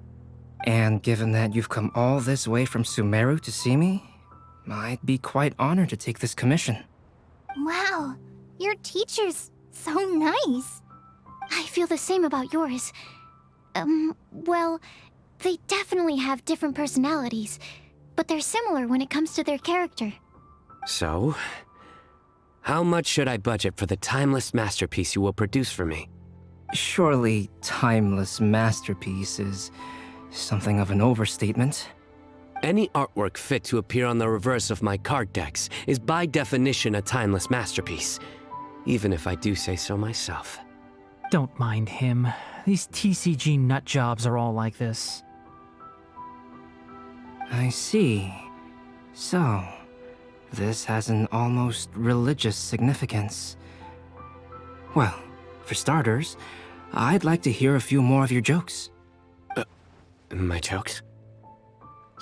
And given that you've come all this way from Sumeru to see me, I'd be quite honored to take this commission. Wow, your teacher's so nice. I feel the same about yours. Well, they definitely have different personalities, but they're similar when it comes to their character. So, how much should I budget for the timeless masterpiece you will produce for me? Surely, timeless masterpiece is something of an overstatement. Any artwork fit to appear on the reverse of my card decks is by definition a timeless masterpiece, even if I do say so myself. Don't mind him. These TCG nutjobs are all like this. I see. So, this has an almost religious significance. Well, for starters, I'd like to hear a few more of your jokes. My jokes?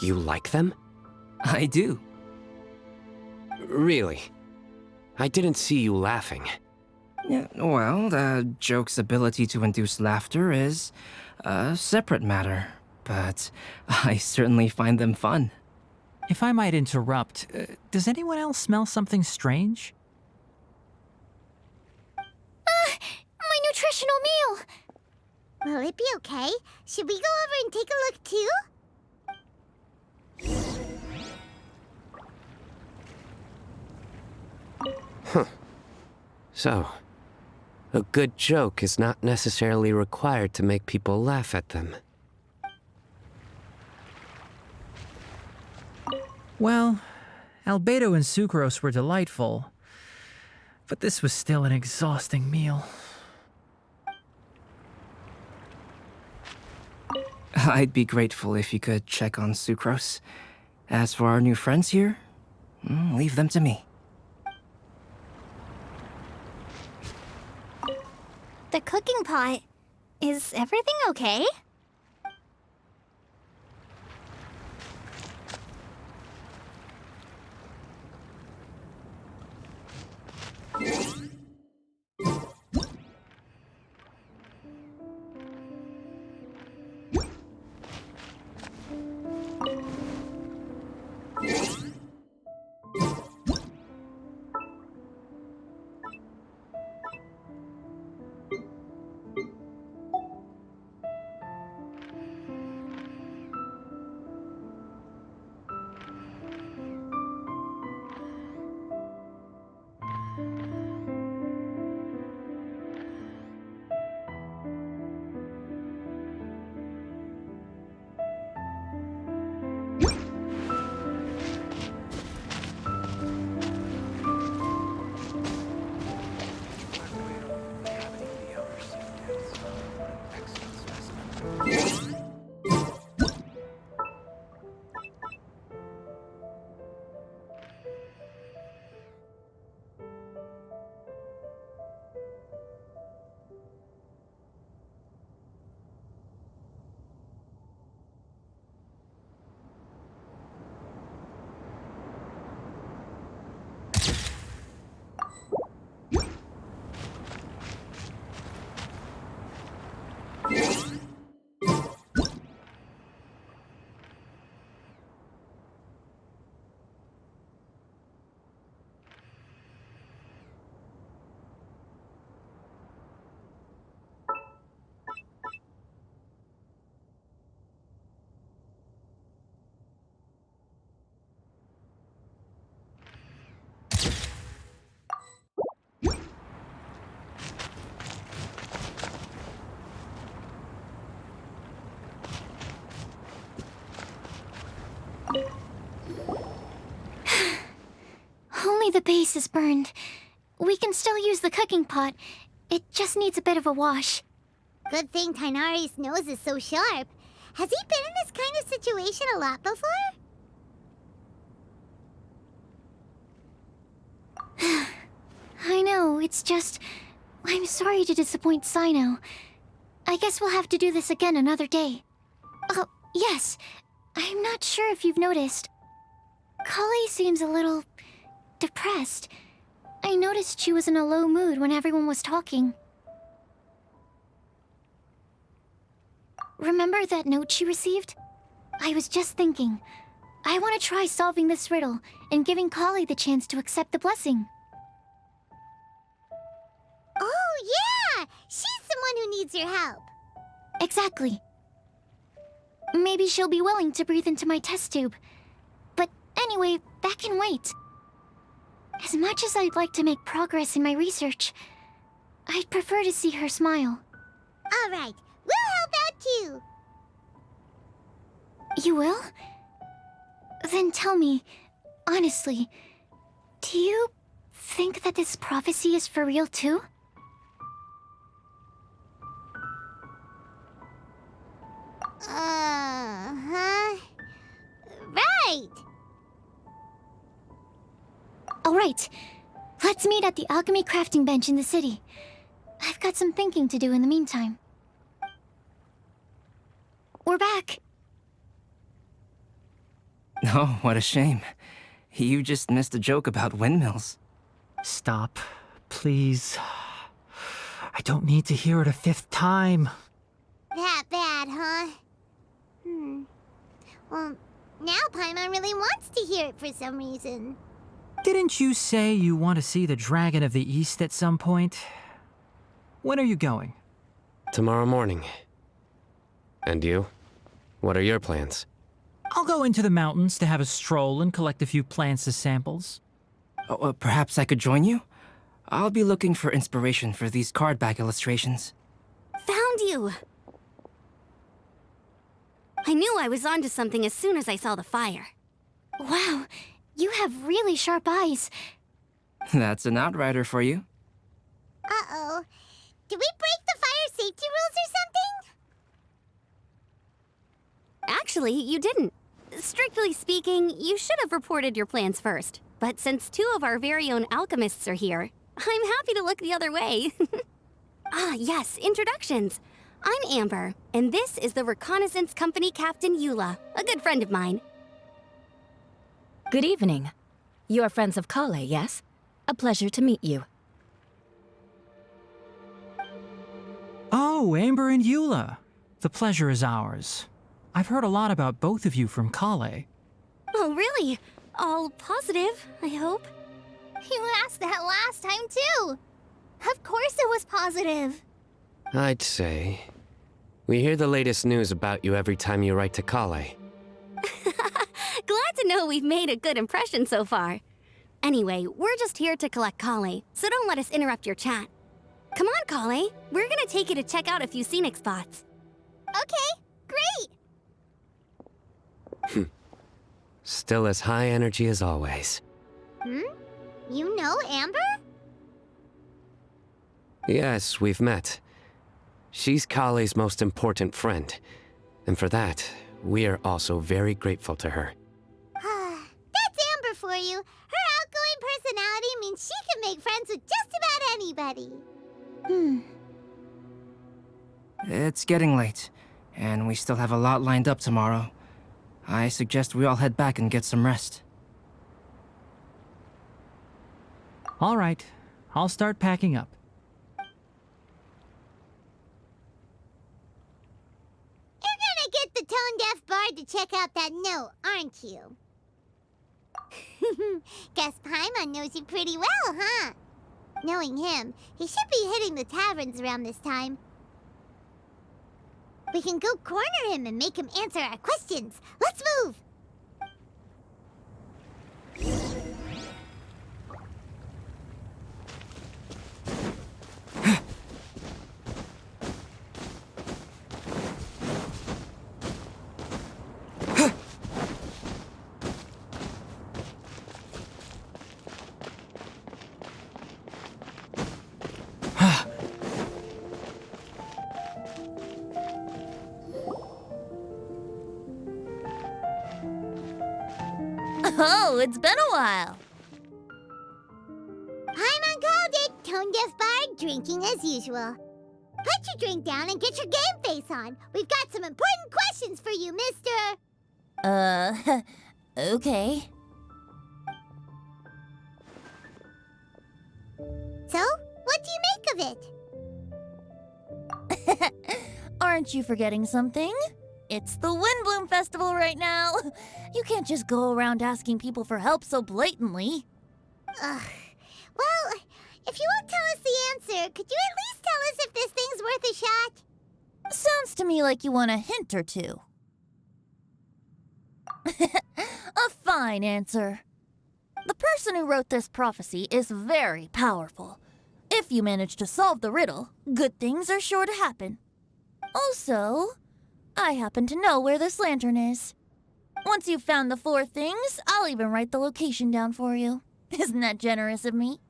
You like them? I do. Really? I didn't see you laughing. Yeah, well, the joke's ability to induce laughter is a separate matter, but I certainly find them fun. If I might interrupt, does anyone else smell something strange? My nutritional meal! Will it be okay? Should we go over and take a look too? Huh. So, a good joke is not necessarily required to make people laugh at them. Well, Albedo and Sucrose were delightful, but this was still an exhausting meal. I'd be grateful if you could check on Sucrose. As for our new friends here, leave them to me. The cooking pot. Is everything okay? the base is burned. We can still use the cooking pot. It just needs a bit of a wash. Good thing Tainari's nose is so sharp. Has he been in this kind of situation a lot before? I know, it's just... I'm sorry to disappoint Sino. I guess we'll have to do this again another day. Oh, yes. I'm not sure if you've noticed. Kali seems a little... depressed. I noticed she was in a low mood when everyone was talking. Remember that note she received? I was just thinking. I want to try solving this riddle and giving Kali the chance to accept the blessing. Oh, yeah! She's someone who needs your help. Exactly. Maybe she'll be willing to breathe into my test tube. But anyway, that can wait. As much as I'd like to make progress in my research, I'd prefer to see her smile. All right, we'll help out too. You will? Then tell me, honestly, do you think that this prophecy is for real too? Uh-huh. Right! Alright, let's meet at the alchemy crafting bench in the city. I've got some thinking to do in the meantime. We're back. Oh, what a shame. You just missed a joke about windmills. Stop, please. I don't need to hear it a fifth time. That bad, huh? Well, now Paimon really wants to hear it for some reason. Didn't you say you want to see the Dragon of the East at some point? When are you going? Tomorrow morning. And you? What are your plans? I'll go into the mountains to have a stroll and collect a few plants as samples. Oh, perhaps I could join you? I'll be looking for inspiration for these card back illustrations. Found you! I knew I was onto something as soon as I saw the fire. Wow, you have really sharp eyes. That's an outrider for you. Uh-oh. Did we break the fire safety rules or something? Actually, you didn't. Strictly speaking, you should have reported your plans first. But since two of our very own alchemists are here, I'm happy to look the other way. Ah, yes, introductions. I'm Amber, and this is the Reconnaissance Company Captain Eula, a good friend of mine. Good evening. You are friends of Kale, yes? A pleasure to meet you. Oh, Amber and Eula. The pleasure is ours. I've heard a lot about both of you from Kale. Oh, really? All positive, I hope? You asked that last time, too. Of course it was positive. I'd say. We hear the latest news about you every time you write to Kale. Glad to know we've made a good impression so far. Anyway, we're just here to collect Kale, so don't let us interrupt your chat. Come on, Kale. We're gonna take you to check out a few scenic spots. Okay, great! Still as high energy as always. You know Amber? Yes, we've met. She's Kale's most important friend. And for that, we are also very grateful to her. That's Amber for you. Her outgoing personality means she can make friends with just about anybody. It's getting late, and we still have a lot lined up tomorrow. I suggest we all head back and get some rest. All right, I'll start packing up. You're gonna get the tone-deaf bard to check out that note, aren't you? Guess Paimon knows you pretty well, huh? Knowing him, he should be hitting the taverns around this time. We can go corner him and make him answer our questions. Let's move! Oh, it's been a while. Paimon called it. Tone Deaf Bard, drinking as usual. Put your drink down and get your game face on. We've got some important questions for you, mister. Okay. So, what do you make of it? Aren't you forgetting something? It's the Windblume Festival right now. You can't just go around asking people for help so blatantly. Ugh. Well, if you won't tell us the answer, could you at least tell us if this thing's worth a shot? Sounds to me like you want a hint or two. A fine answer. The person who wrote this prophecy is very powerful. If you manage to solve the riddle, good things are sure to happen. Also, I happen to know where this lantern is. Once you've found the 4 things, I'll even write the location down for you. Isn't that generous of me?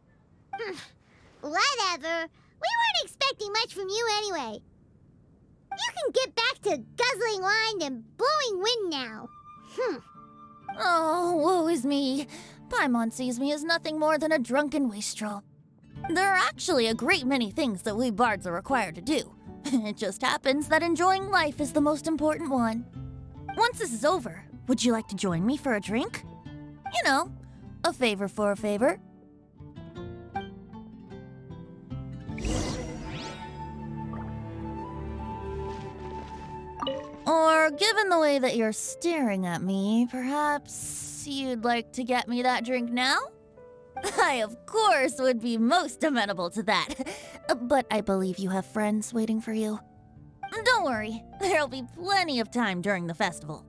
Whatever. We weren't expecting much from you anyway. You can get back to guzzling wine and blowing wind now. Oh, woe is me. Paimon sees me as nothing more than a drunken wastrel. There are actually a great many things that we bards are required to do. It just happens that enjoying life is the most important one. Once this is over, would you like to join me for a drink? You know, a favor for a favor. Or, given the way that you're staring at me, perhaps you'd like to get me that drink now? I, of course, would be most amenable to that. But I believe you have friends waiting for you. Don't worry, there'll be plenty of time during the festival.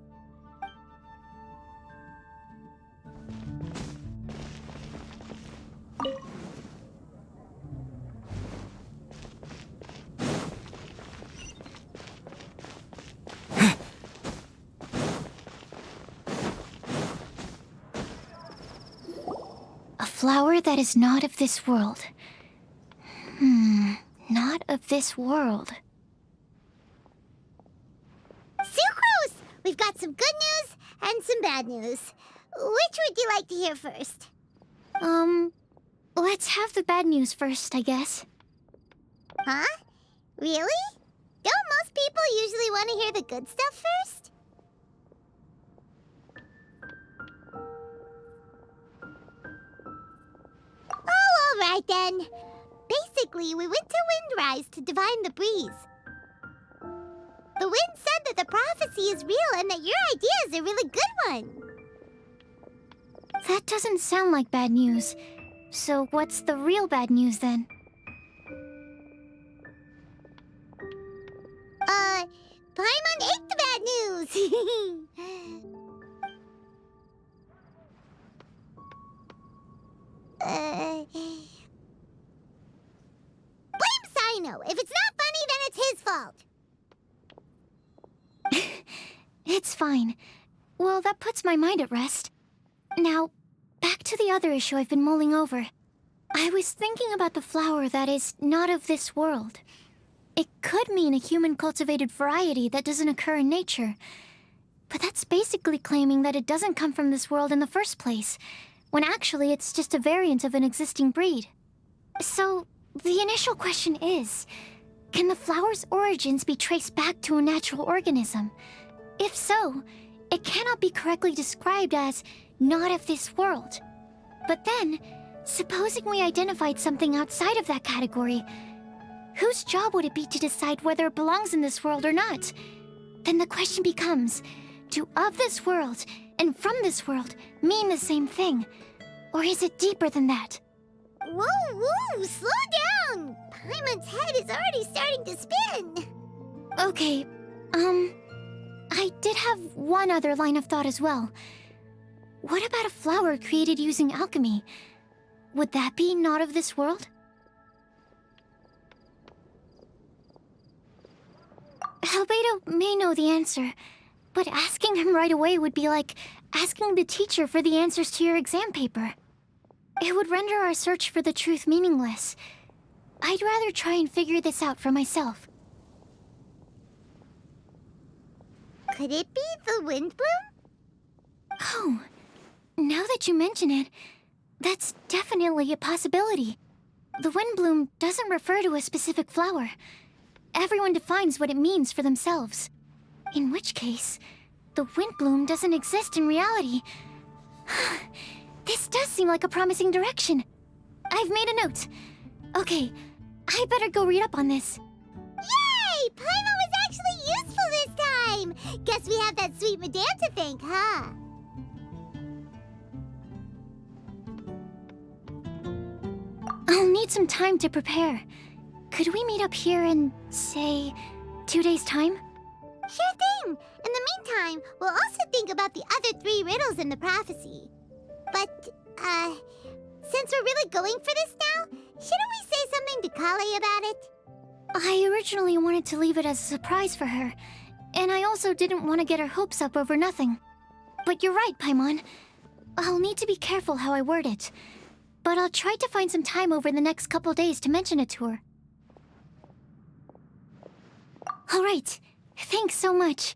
A flower that is not of this world. Not of this world. Sucrose! We've got some good news and some bad news. Which would you like to hear first? Let's have the bad news first, I guess. Huh? Really? Don't most people usually want to hear the good stuff first? Oh, all right then. Basically, we went to Windrise to divine the breeze. The wind said that the prophecy is real and that your idea is a really good one. That doesn't sound like bad news. So what's the real bad news then? Paimon ate the bad news! Blame Sino! If it's not funny, then it's his fault! It's fine. Well, that puts my mind at rest. Now, back to the other issue I've been mulling over. I was thinking about the flower that is not of this world. It could mean a human-cultivated variety that doesn't occur in nature. But that's basically claiming that it doesn't come from this world in the first place, when actually it's just a variant of an existing breed. So, the initial question is, can the flower's origins be traced back to a natural organism? If so, it cannot be correctly described as not of this world. But then, supposing we identified something outside of that category, whose job would it be to decide whether it belongs in this world or not? Then the question becomes, do of this world and from this world mean the same thing? Or is it deeper than that? Whoa, slow down! Paimon's head is already starting to spin! Okay, I did have one other line of thought as well. What about a flower created using alchemy? Would that be not of this world? Albedo may know the answer, but asking him right away would be like asking the teacher for the answers to your exam paper. It would render our search for the truth meaningless. I'd rather try and figure this out for myself. Could it be the Windblume? Oh, Now that you mention it, that's definitely a possibility. The Windblume doesn't refer to a specific flower. Everyone defines what it means for themselves. In which case, the Windblume doesn't exist in reality. This does seem like a promising direction. I've made a note. Okay, I better go read up on this. Yay! Paimon was actually useful this time! Guess we have that sweet madame to thank, huh? I'll need some time to prepare. Could we meet up here in, say, 2 days' time? Sure thing! In the meantime, we'll also think about the other 3 riddles in the prophecy. But, since we're really going for this now, shouldn't we say something to Kale about it? I originally wanted to leave it as a surprise for her, and I also didn't want to get her hopes up over nothing. But you're right, Paimon. I'll need to be careful how I word it. But I'll try to find some time over the next couple days to mention it to her. All right. Thanks so much.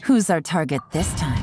Who's our target this time?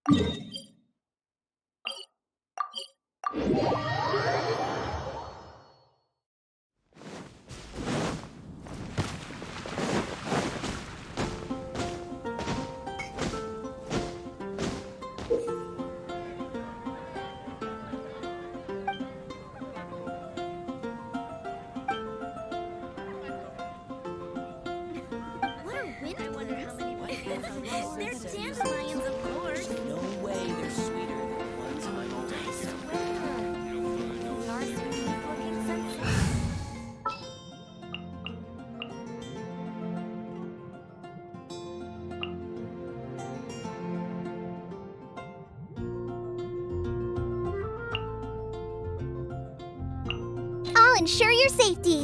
What are wind? I wonder how many They're dandelions, of course. No way they're sweeter than the ones I'm already We are seeing looking sunset. I'll ensure your safety.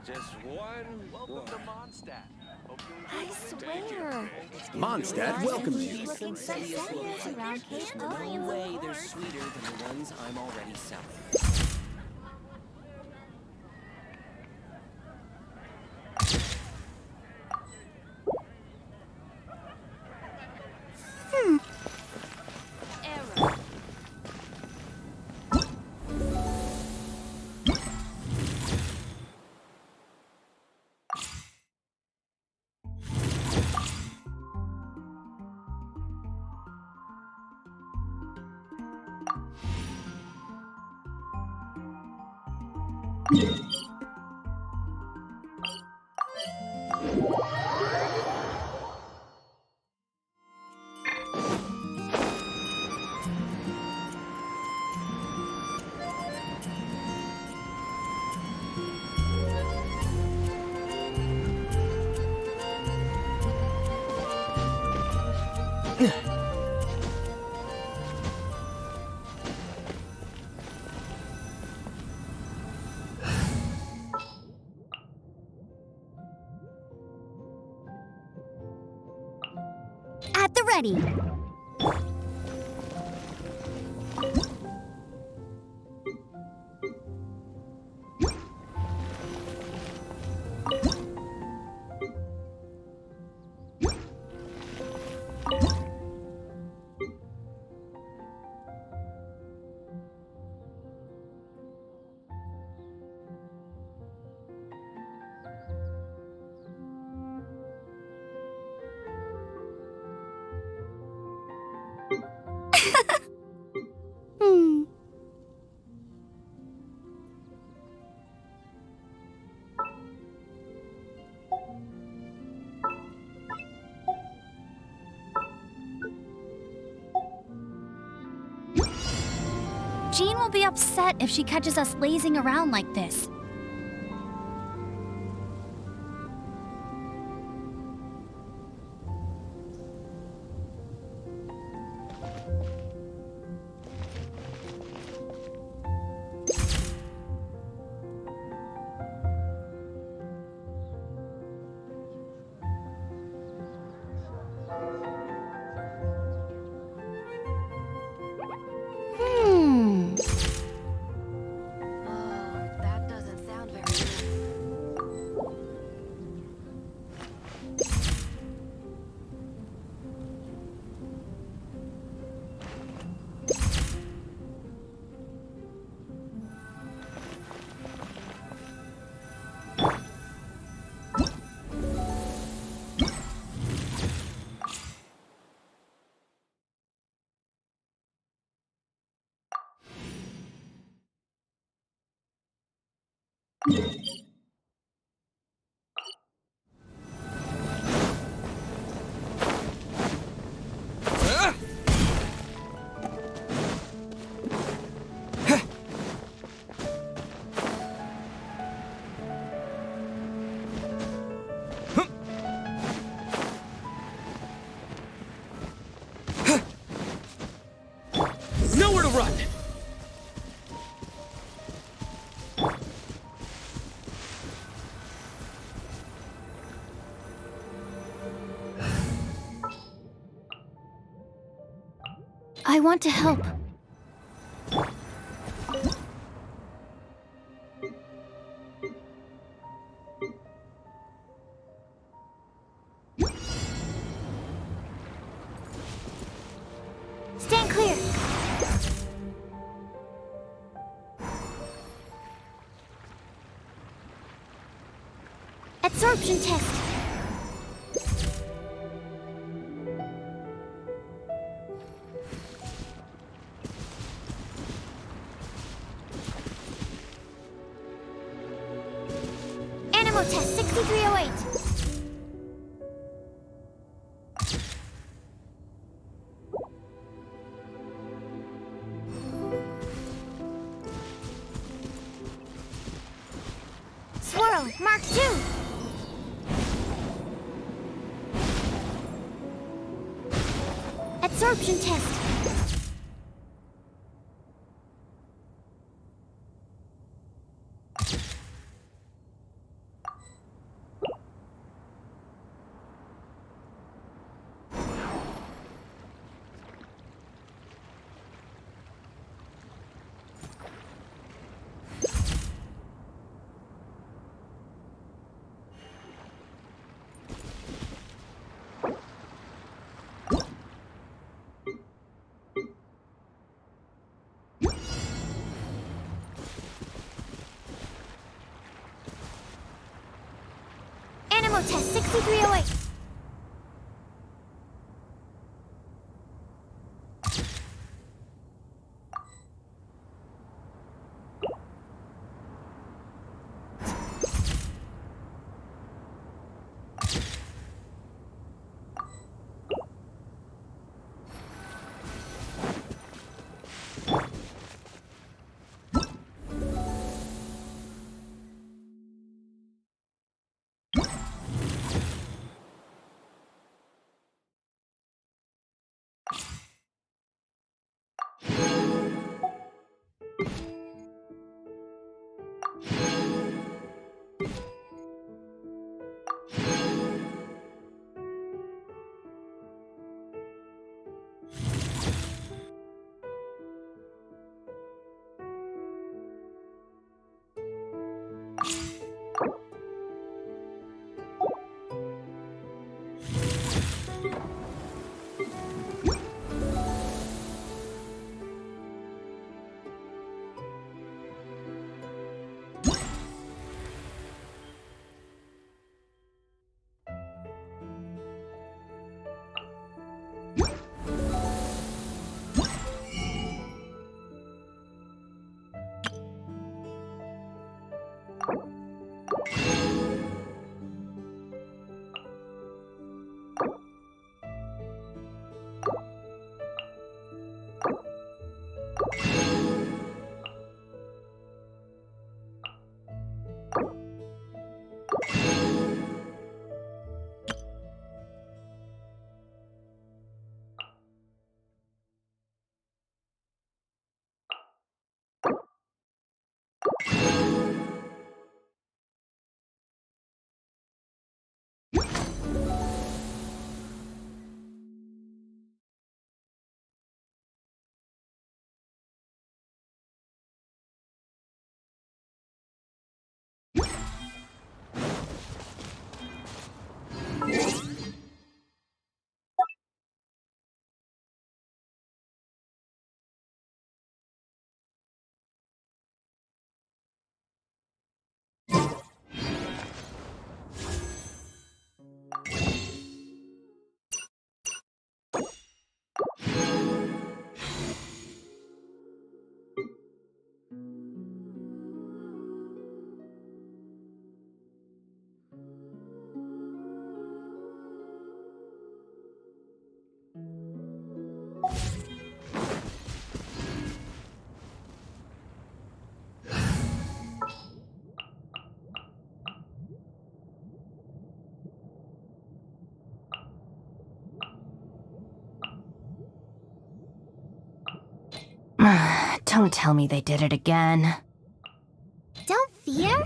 Just one. Welcome to Mondstadt. Hope you I swear. Mondstadt welcomes you. Looking sunset around Cape No Lions, way of they're course. sweeter than the ones I'm already selling. Error. At the ready. Hmm. Jean will be upset if she catches us lazing around like this. Oh, that doesn't Nowhere to run! I want to help. Stand clear. Absorption test. Animal test 6308. Swirl, Mark 2. Absorption test. Animal test 6308. Don't tell me they did it again. Don't fear.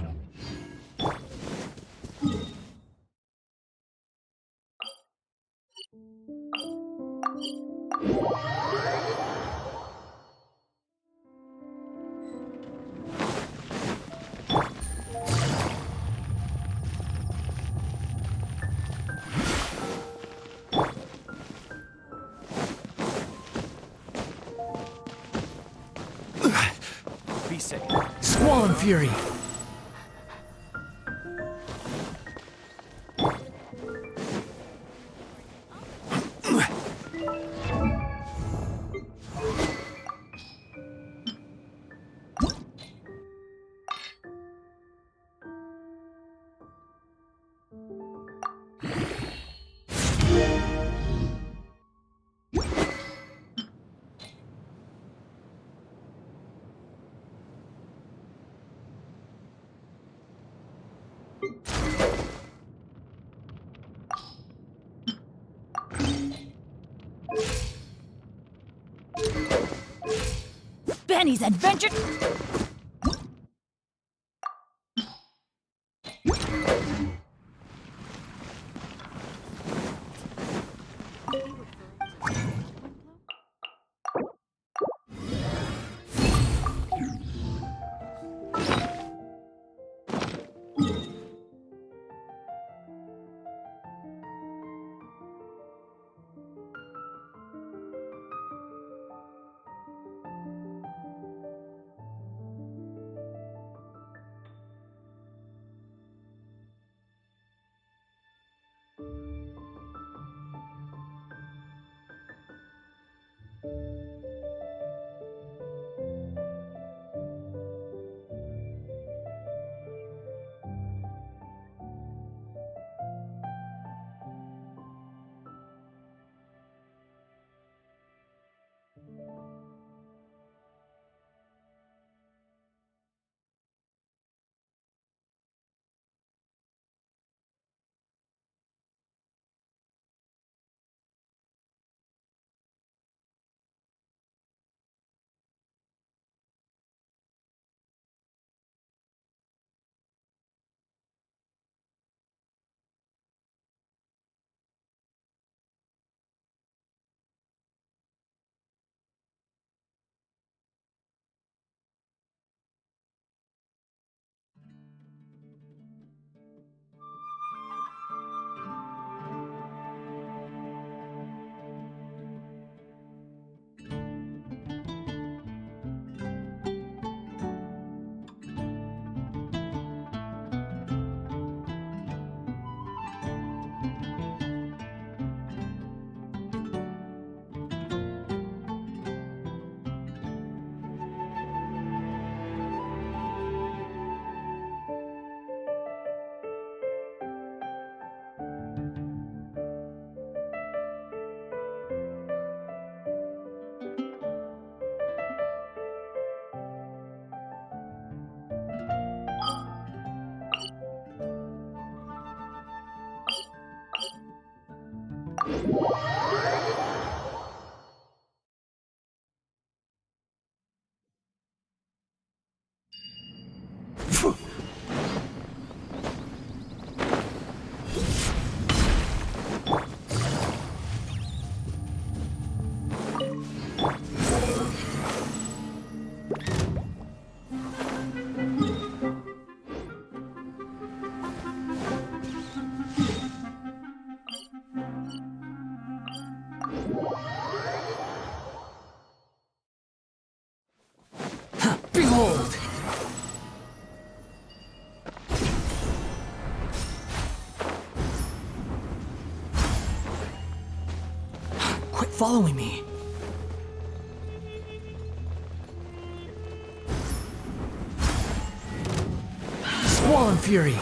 Be safe. Squall and Fury! Benny's adventure. Behold! Quit following me. Squall and Fury!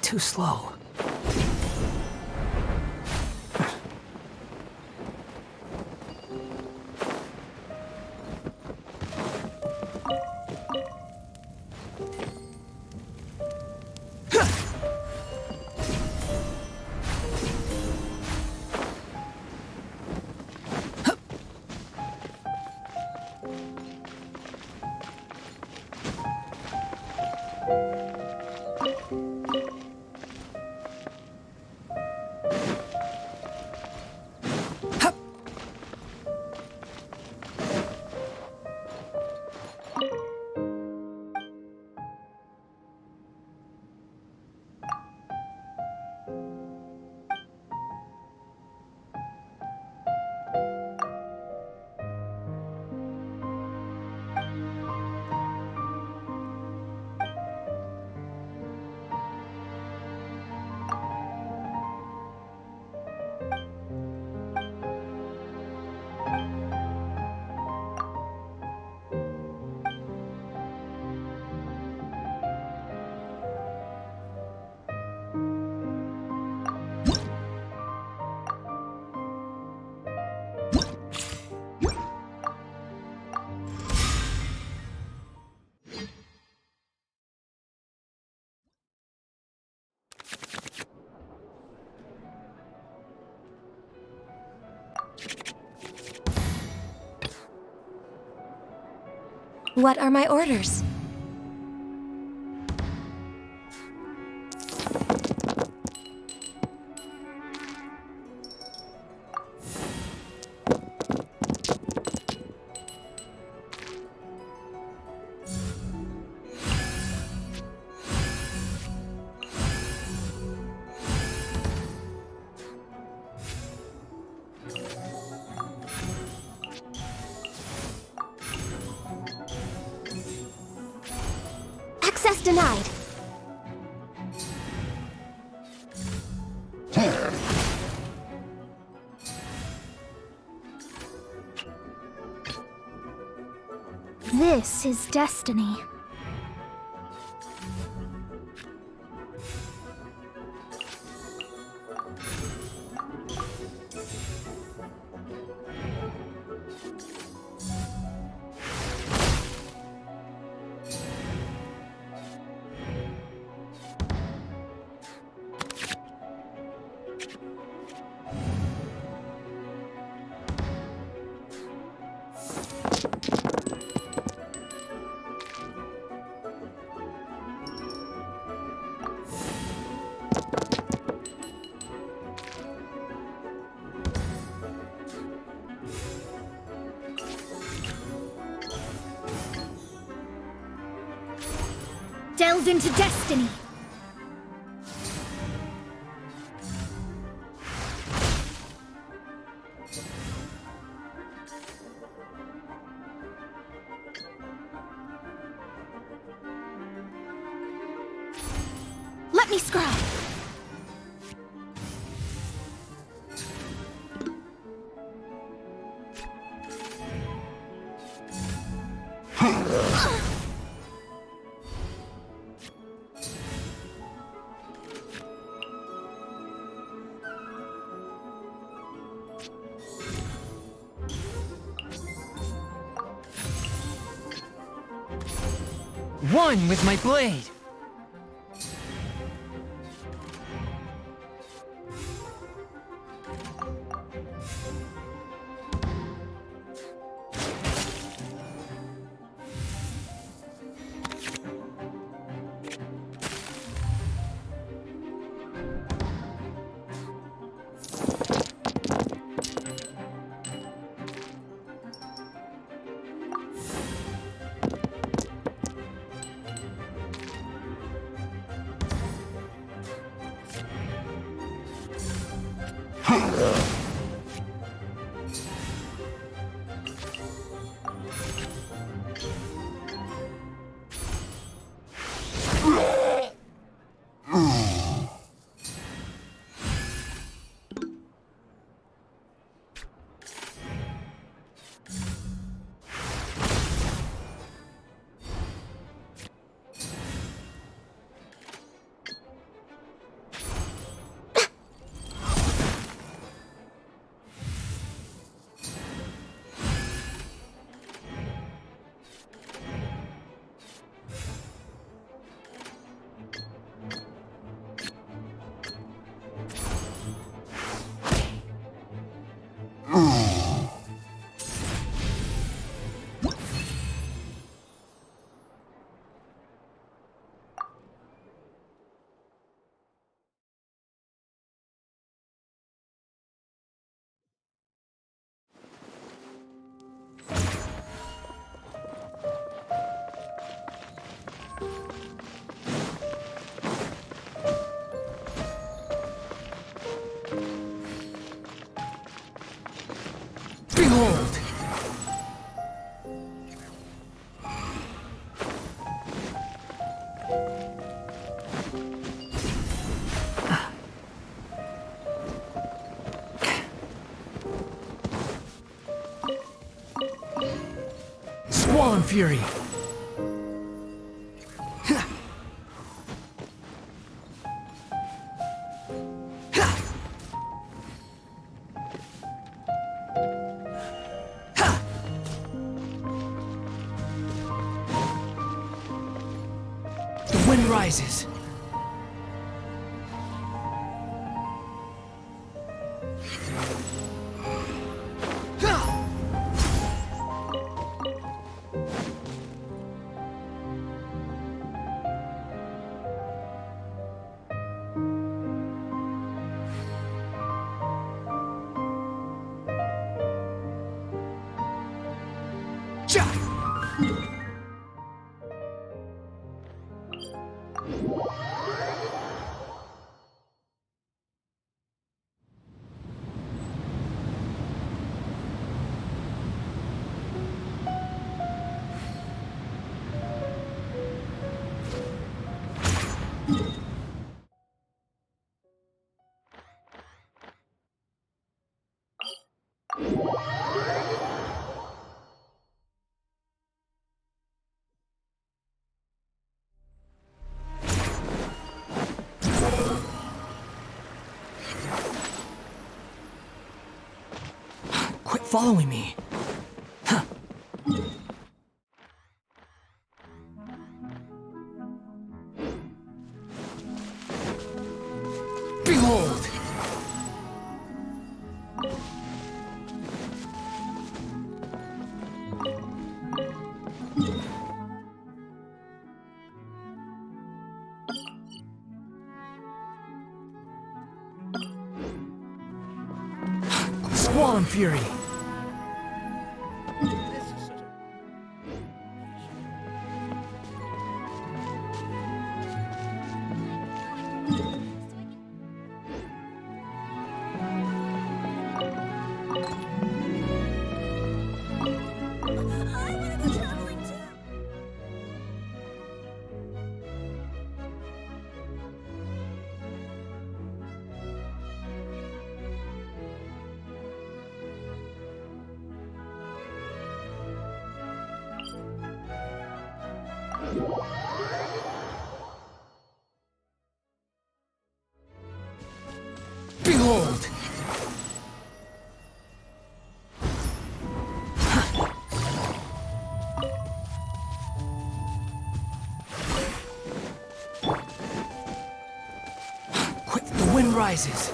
Too slow. What are my orders? Access denied. This is destiny. Delved into destiny. Let me scry. One with my blade! Behold! Squall Fury! The wind rises. Quit following me. Huh. Behold! Squall and Fury! Behold! Quick, the wind rises.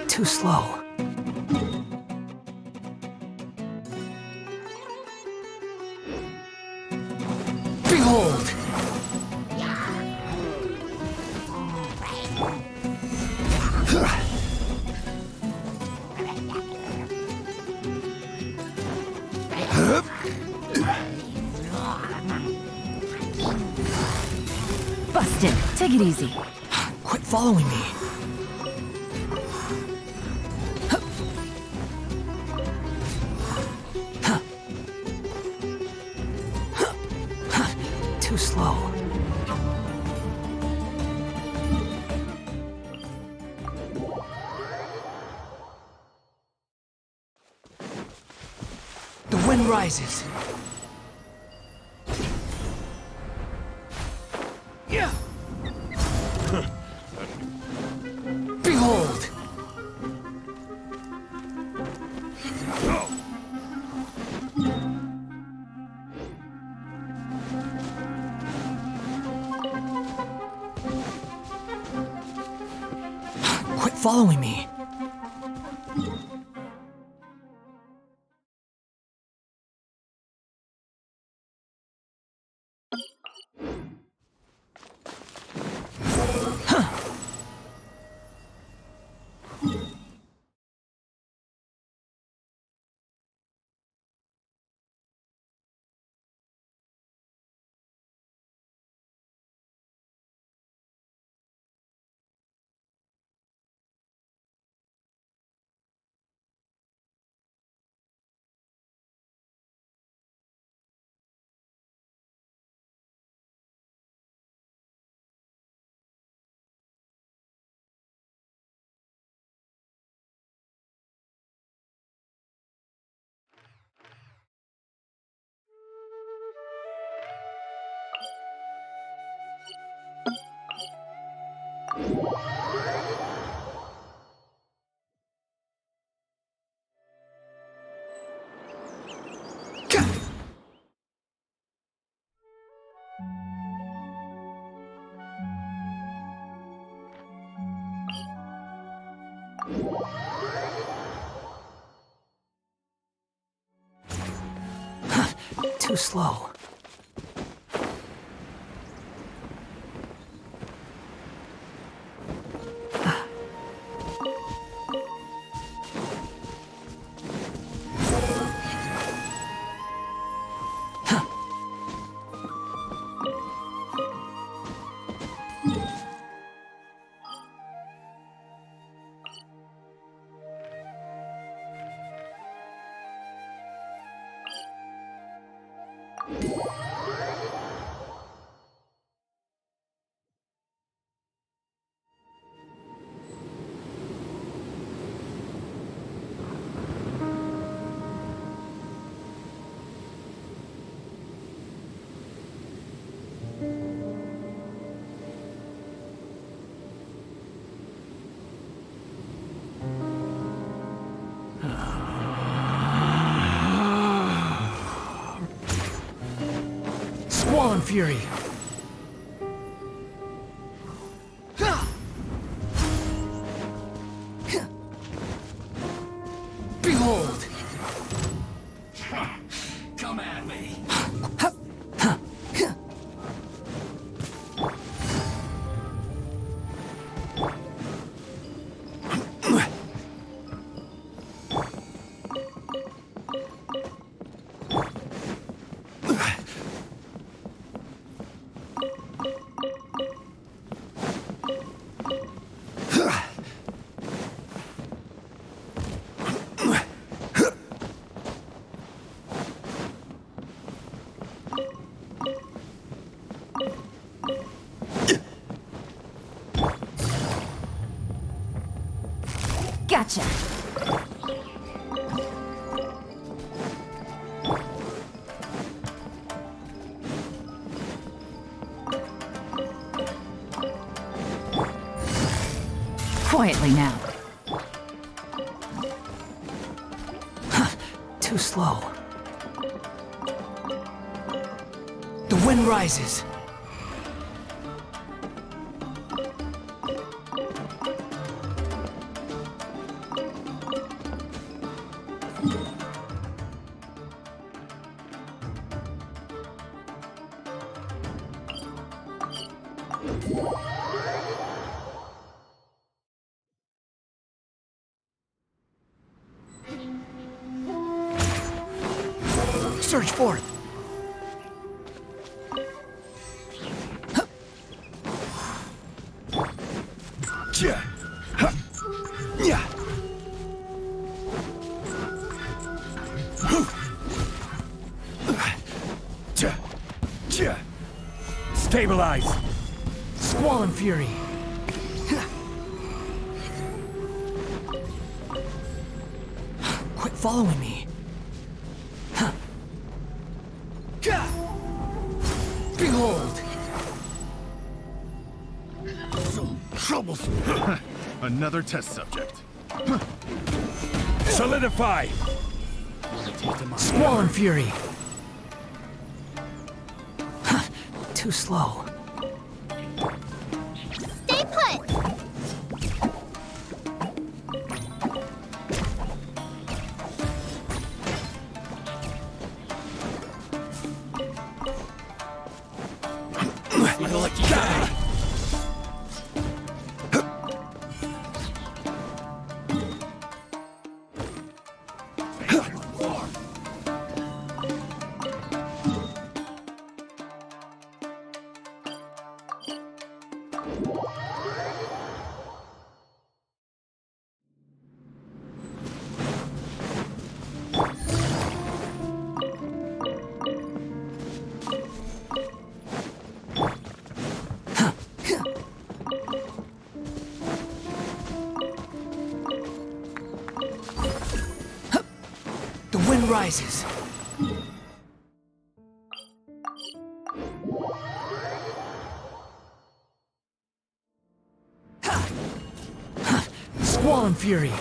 Too slow. Behold! Busted. Take it easy. Quit following me. Too slow. The wind rises. Yeah. Behold. Quit following me. Too slow. Squall and Fury! Behold! Come at me. Gotcha. Quietly now. Too slow. The wind rises. Surge forth. Yeah. Yeah. Stabilize. Squall and Fury! Quit following me. Behold! Some troubles. Another test subject. Solidify. Squall and Fury! Too slow. Stay put! The wind rises. Squall and Fury!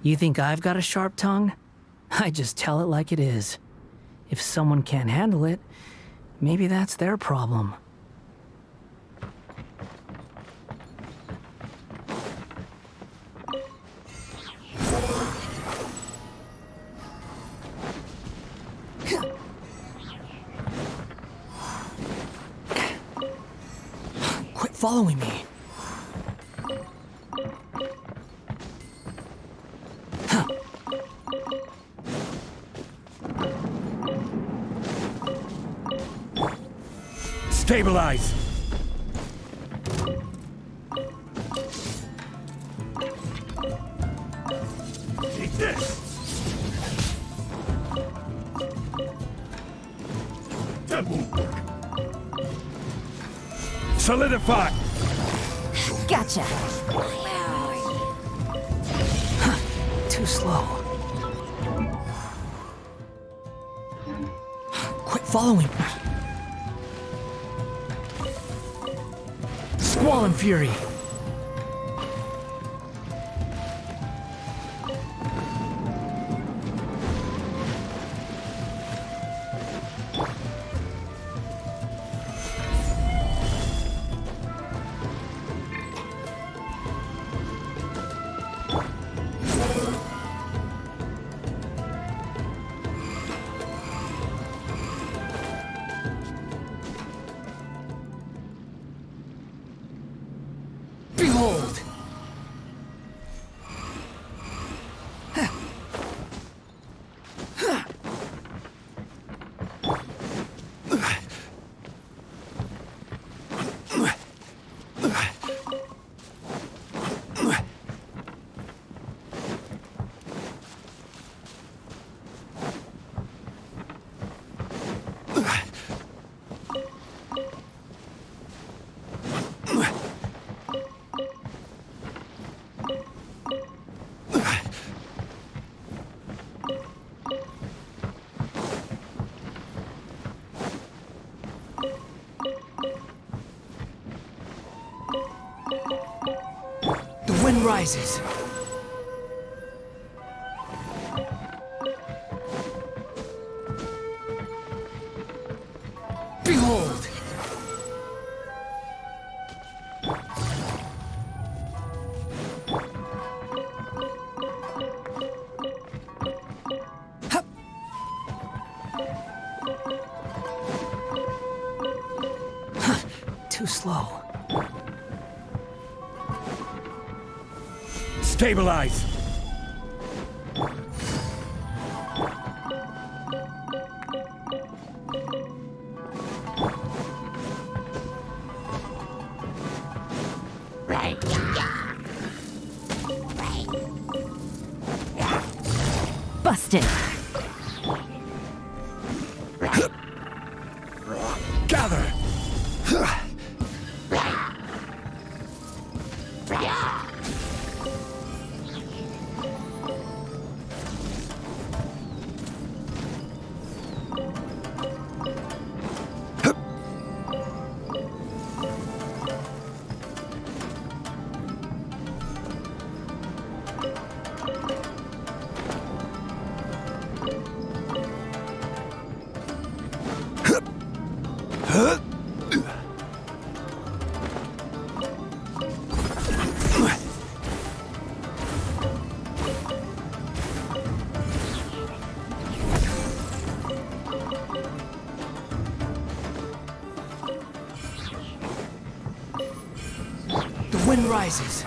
You think I've got a sharp tongue? I just tell it like it is. If someone can't handle it, maybe that's their problem. Quit following me. Stabilize! Take this! That won't work. Solidify! Gotcha. Too slow. Quit following me. Squall and Fury. Behold! The wind rises. Behold! Hup. Too slow. Stabilize! Busted. Gather! The wind rises.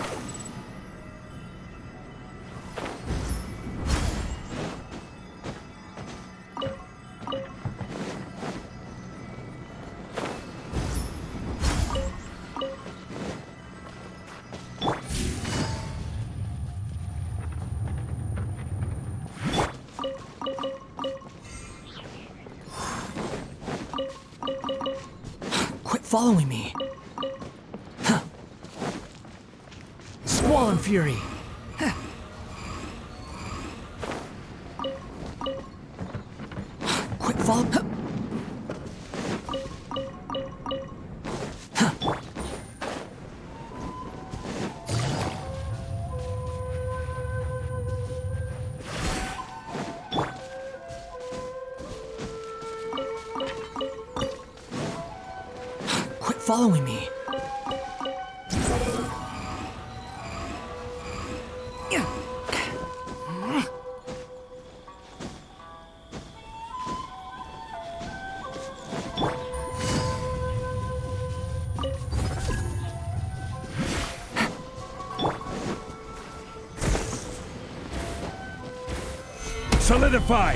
Quit following me. Squall and Fury. Quit following. following me. Solidify!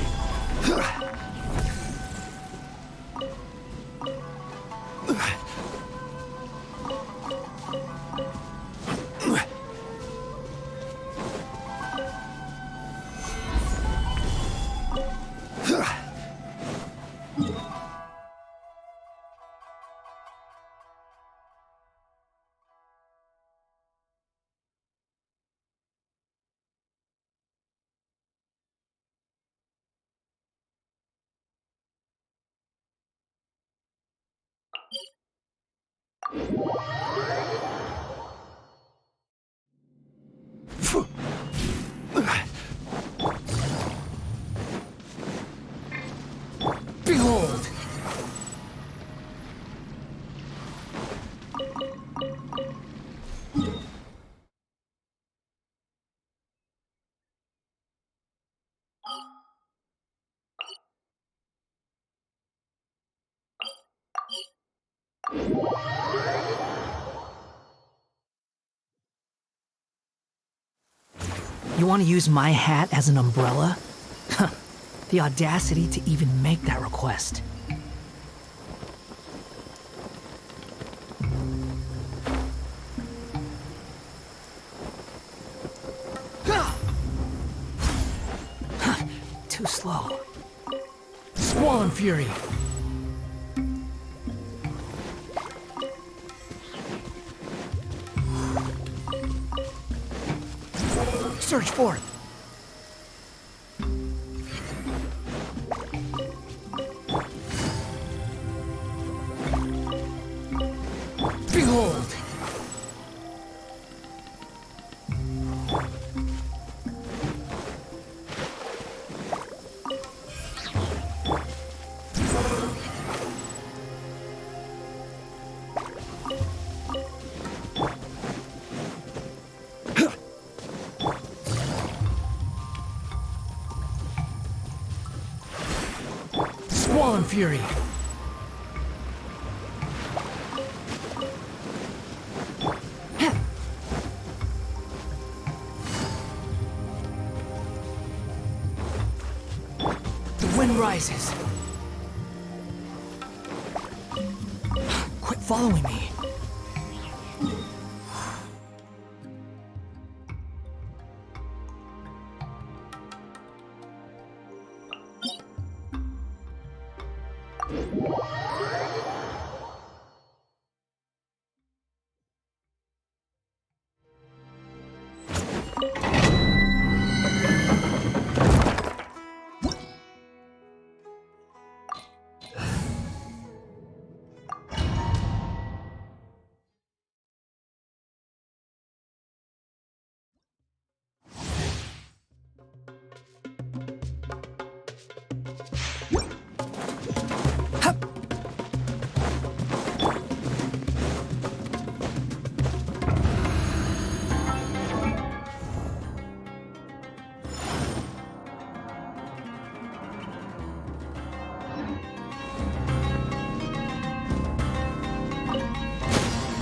Behold! You want to use my hat as an umbrella? Huh. The audacity to even make that request. Too slow. Squall and Fury. Search forth. Behold. Squall and Fury. The wind rises. Quit following me.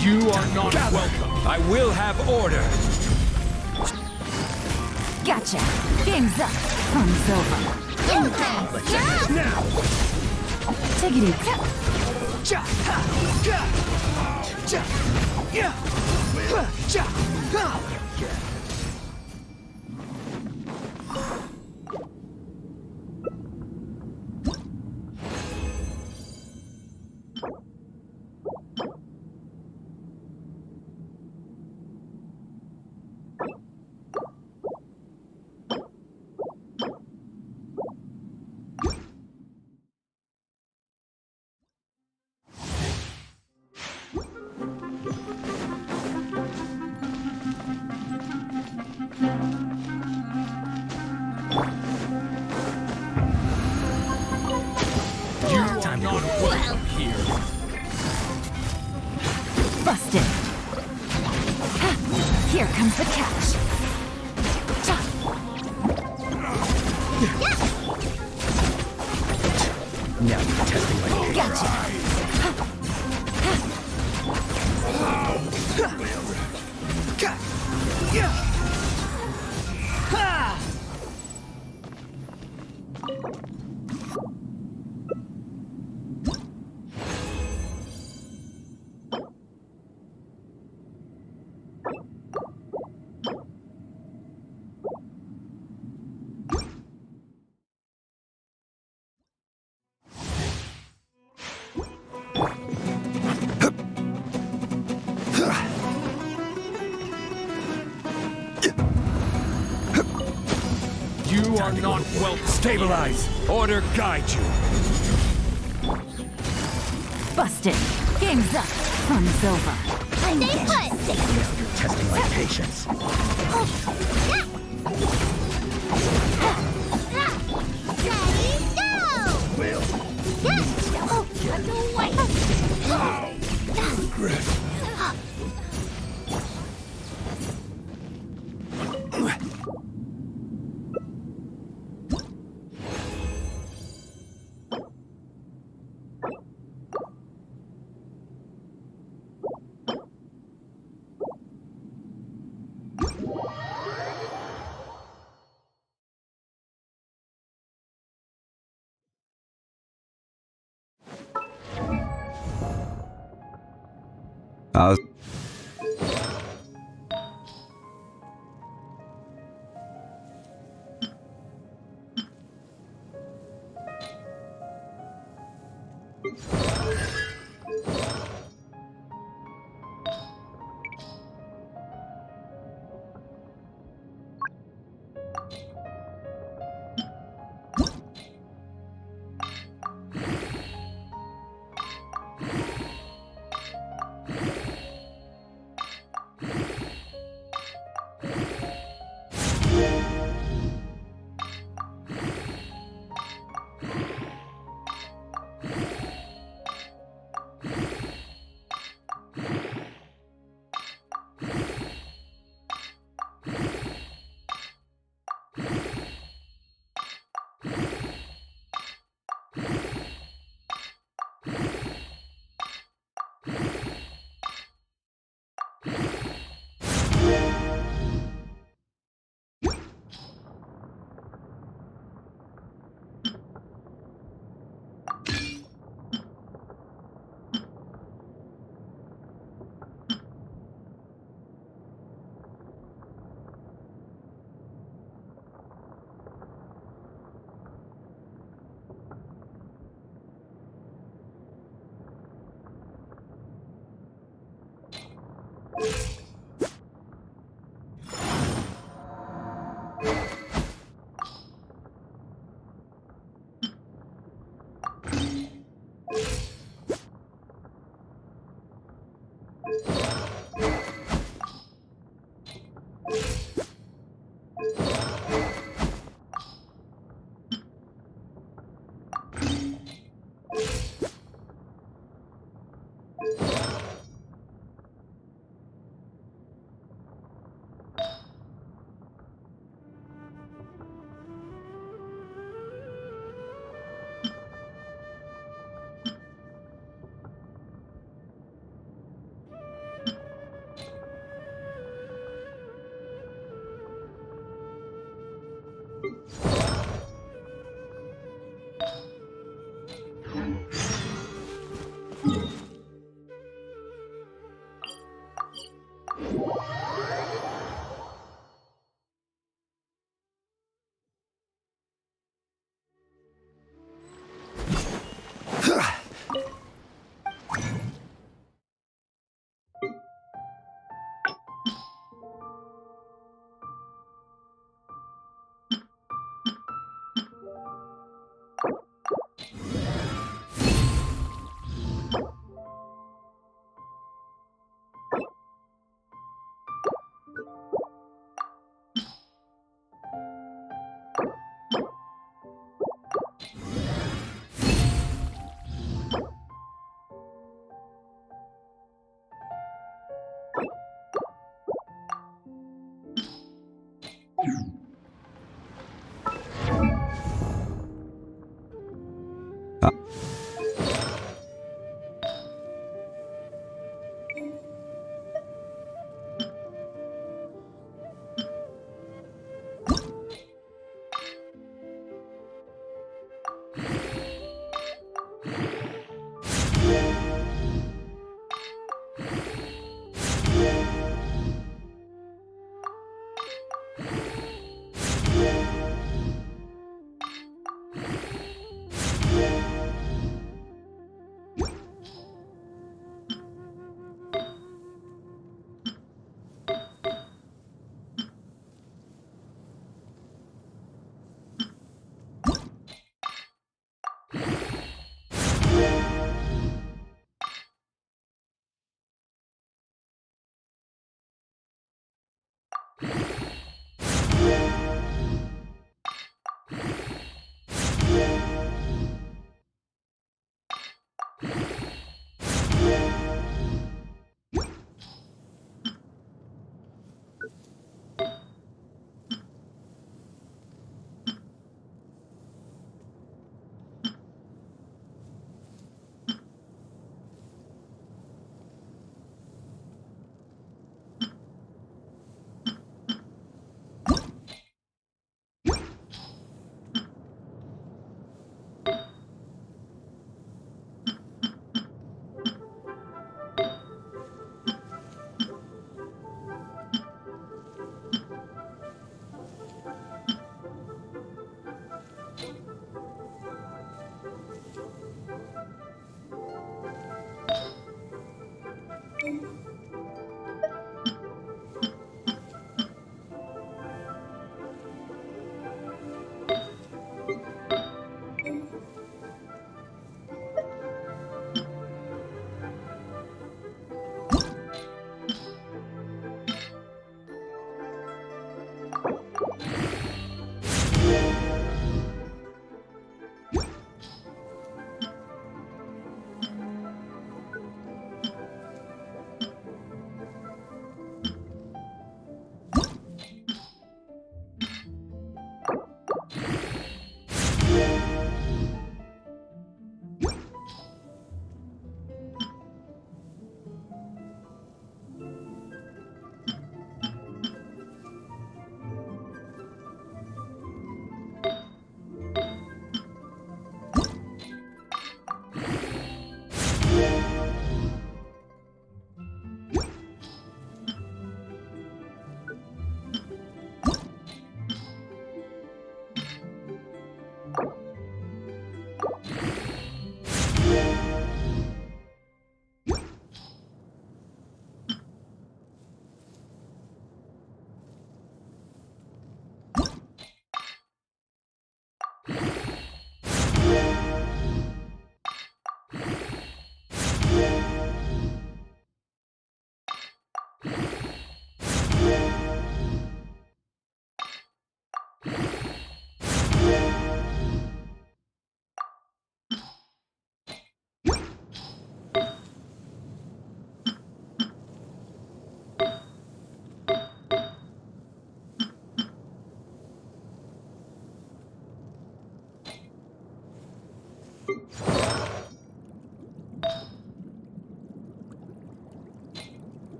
You are not welcome. I will have order. Gotcha. Game's up. Fun's over. Now! Take it easy. Busted. Here comes the catch. Now you're testing my patience. Gotcha. You are not well. Stabilize. Order guide you. Busted. Game's up. Fun's over. Stay put! You're testing my patience. Ready, go! Will. Regret.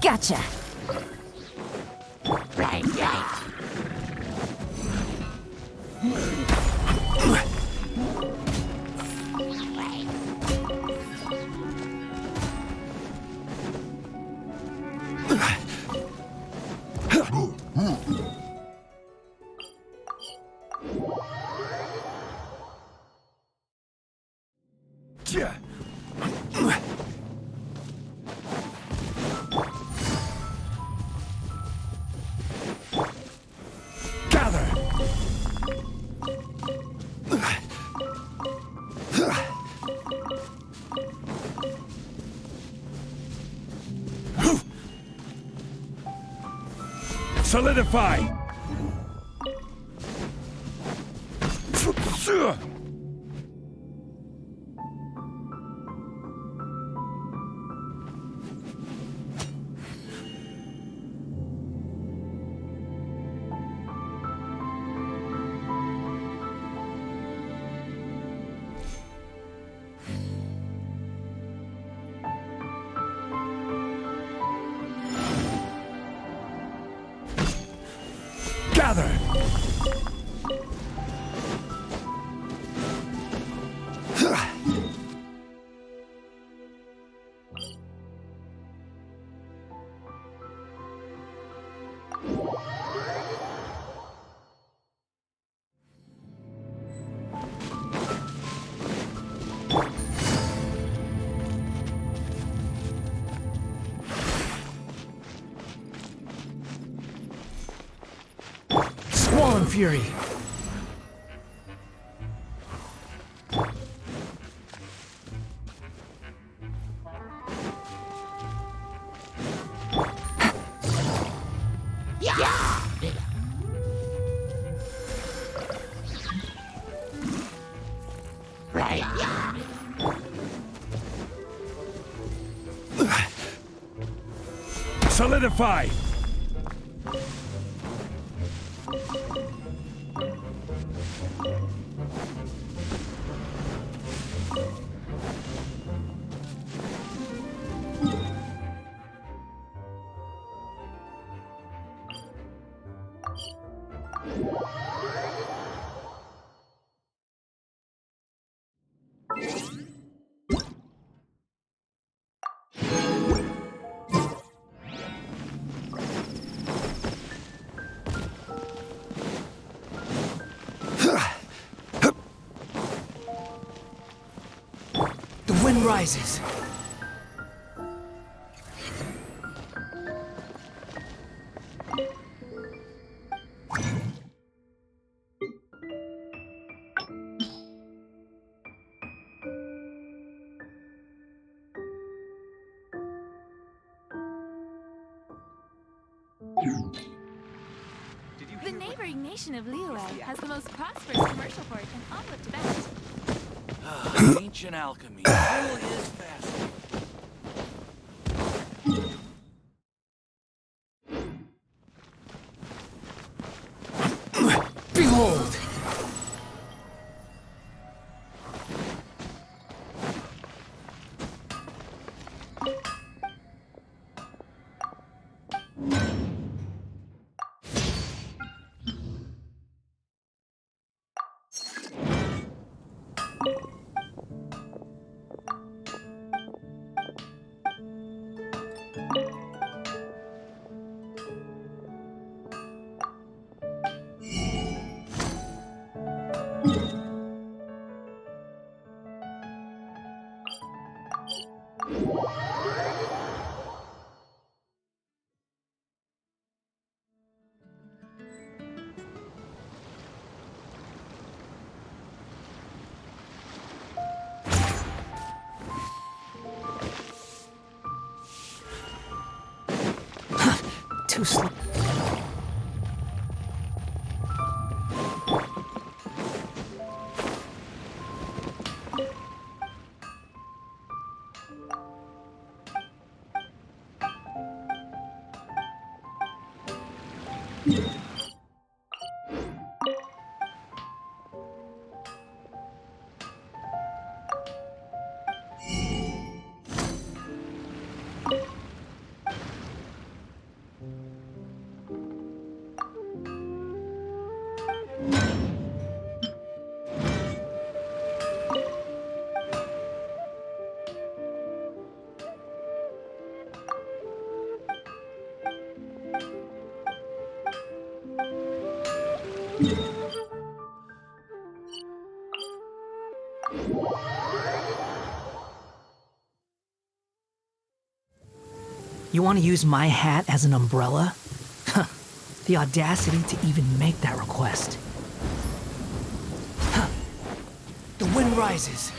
Gotcha. Right. Solidify! Gather! Squall Fury! Solidify! The wind rises. The neighboring nation of Liyue has the most prosperous commercial port in all of Tibet. Ancient alchemy really is fascinating. Behold! Too slow. You want to use my hat as an umbrella? Huh. The audacity to even make that request. Huh. The wind rises.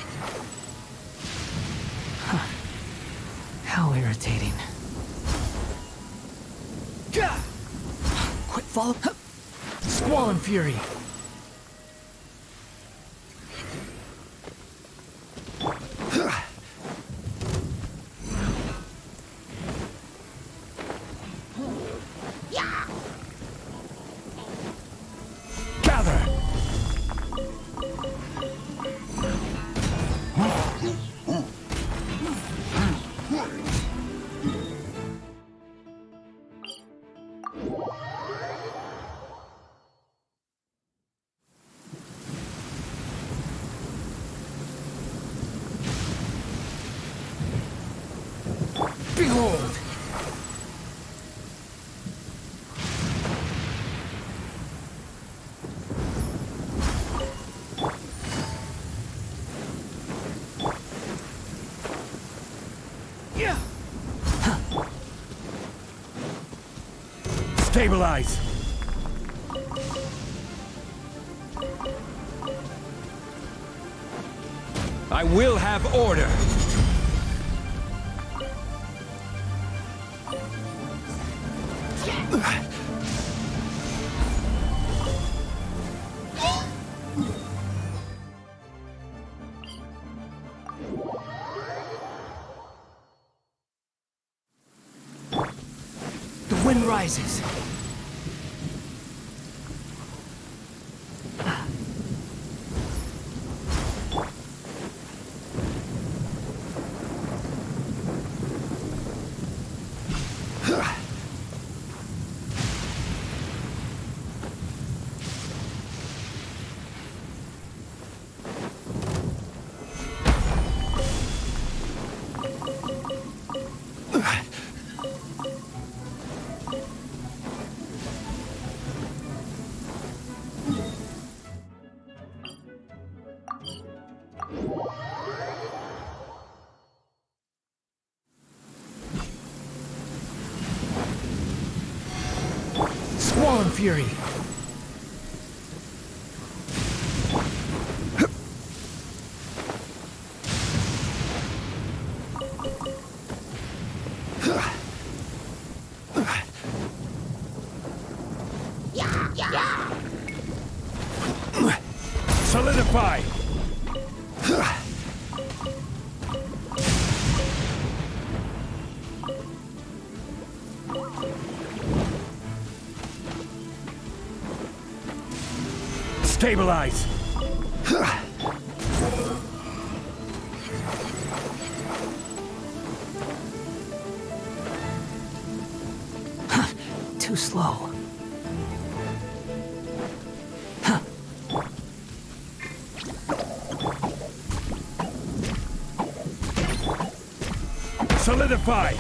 Huh. How irritating. Gah! Quick follow. Huh. Squall and Fury. Behold! Stabilize! I will have order! The wind rises. Squall Fury. Solidify! Stabilize! Too slow. Solidify!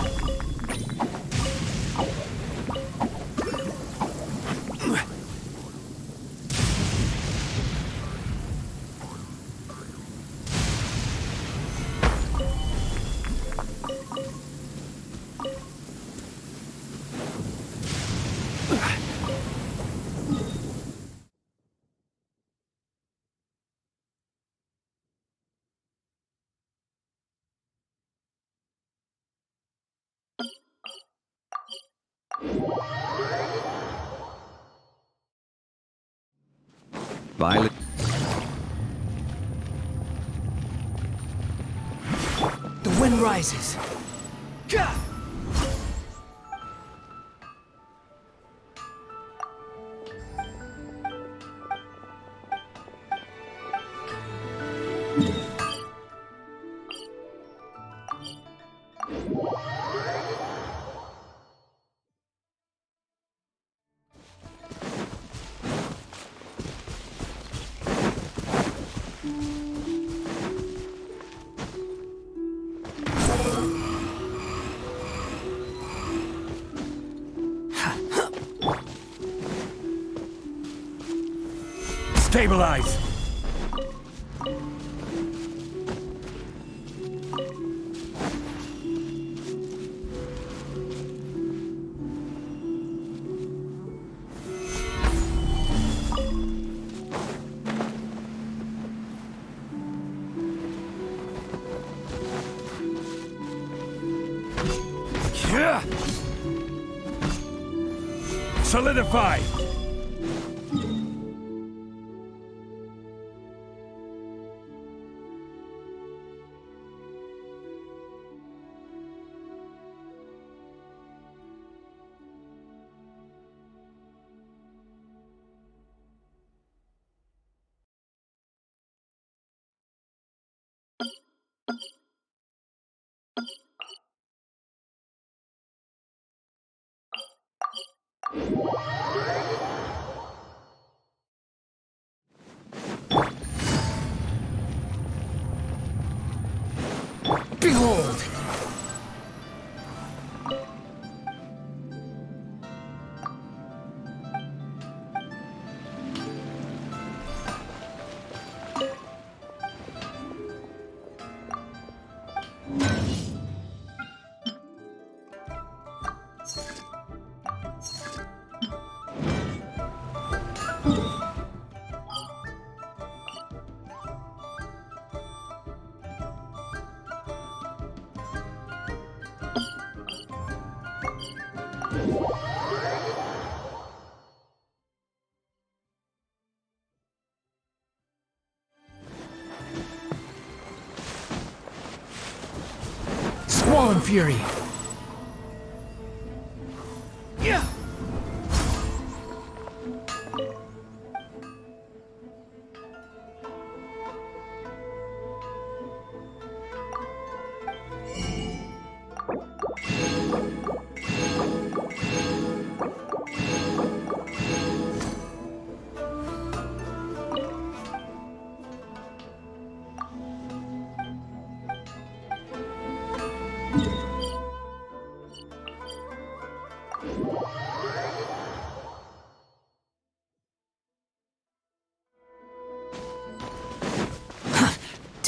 Violet. The wind rises. Gah! Stabilize! Yeah! Solidify! Behold! Squall Fury! Yeah!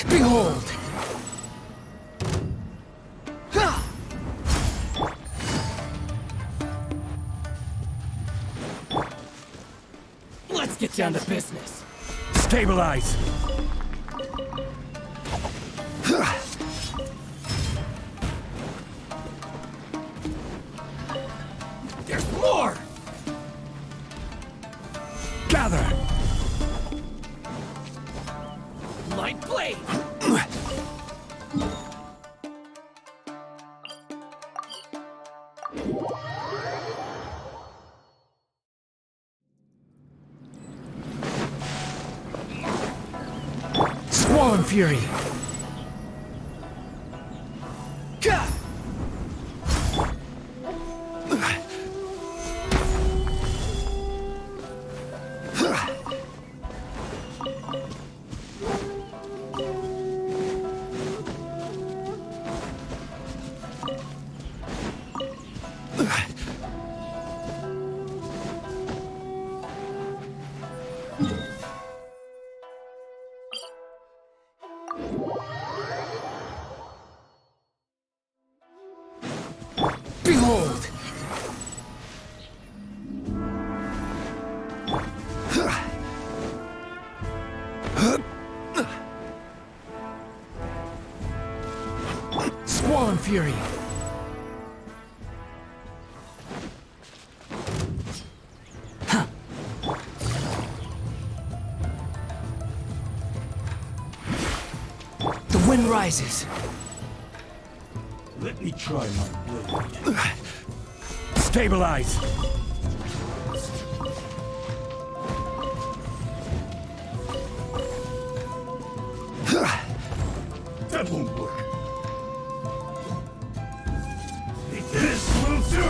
Behold! Let's get down to business. Stabilize! There's more! Gather! Light blade! Squall Fury! Behold! Squall Fury! The wind rises. Let me try my blade. Stabilize! That won't work. This will do!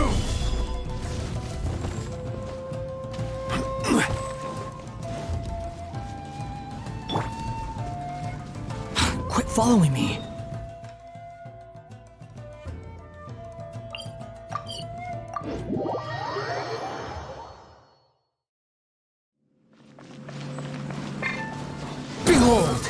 Quit following me. Behold!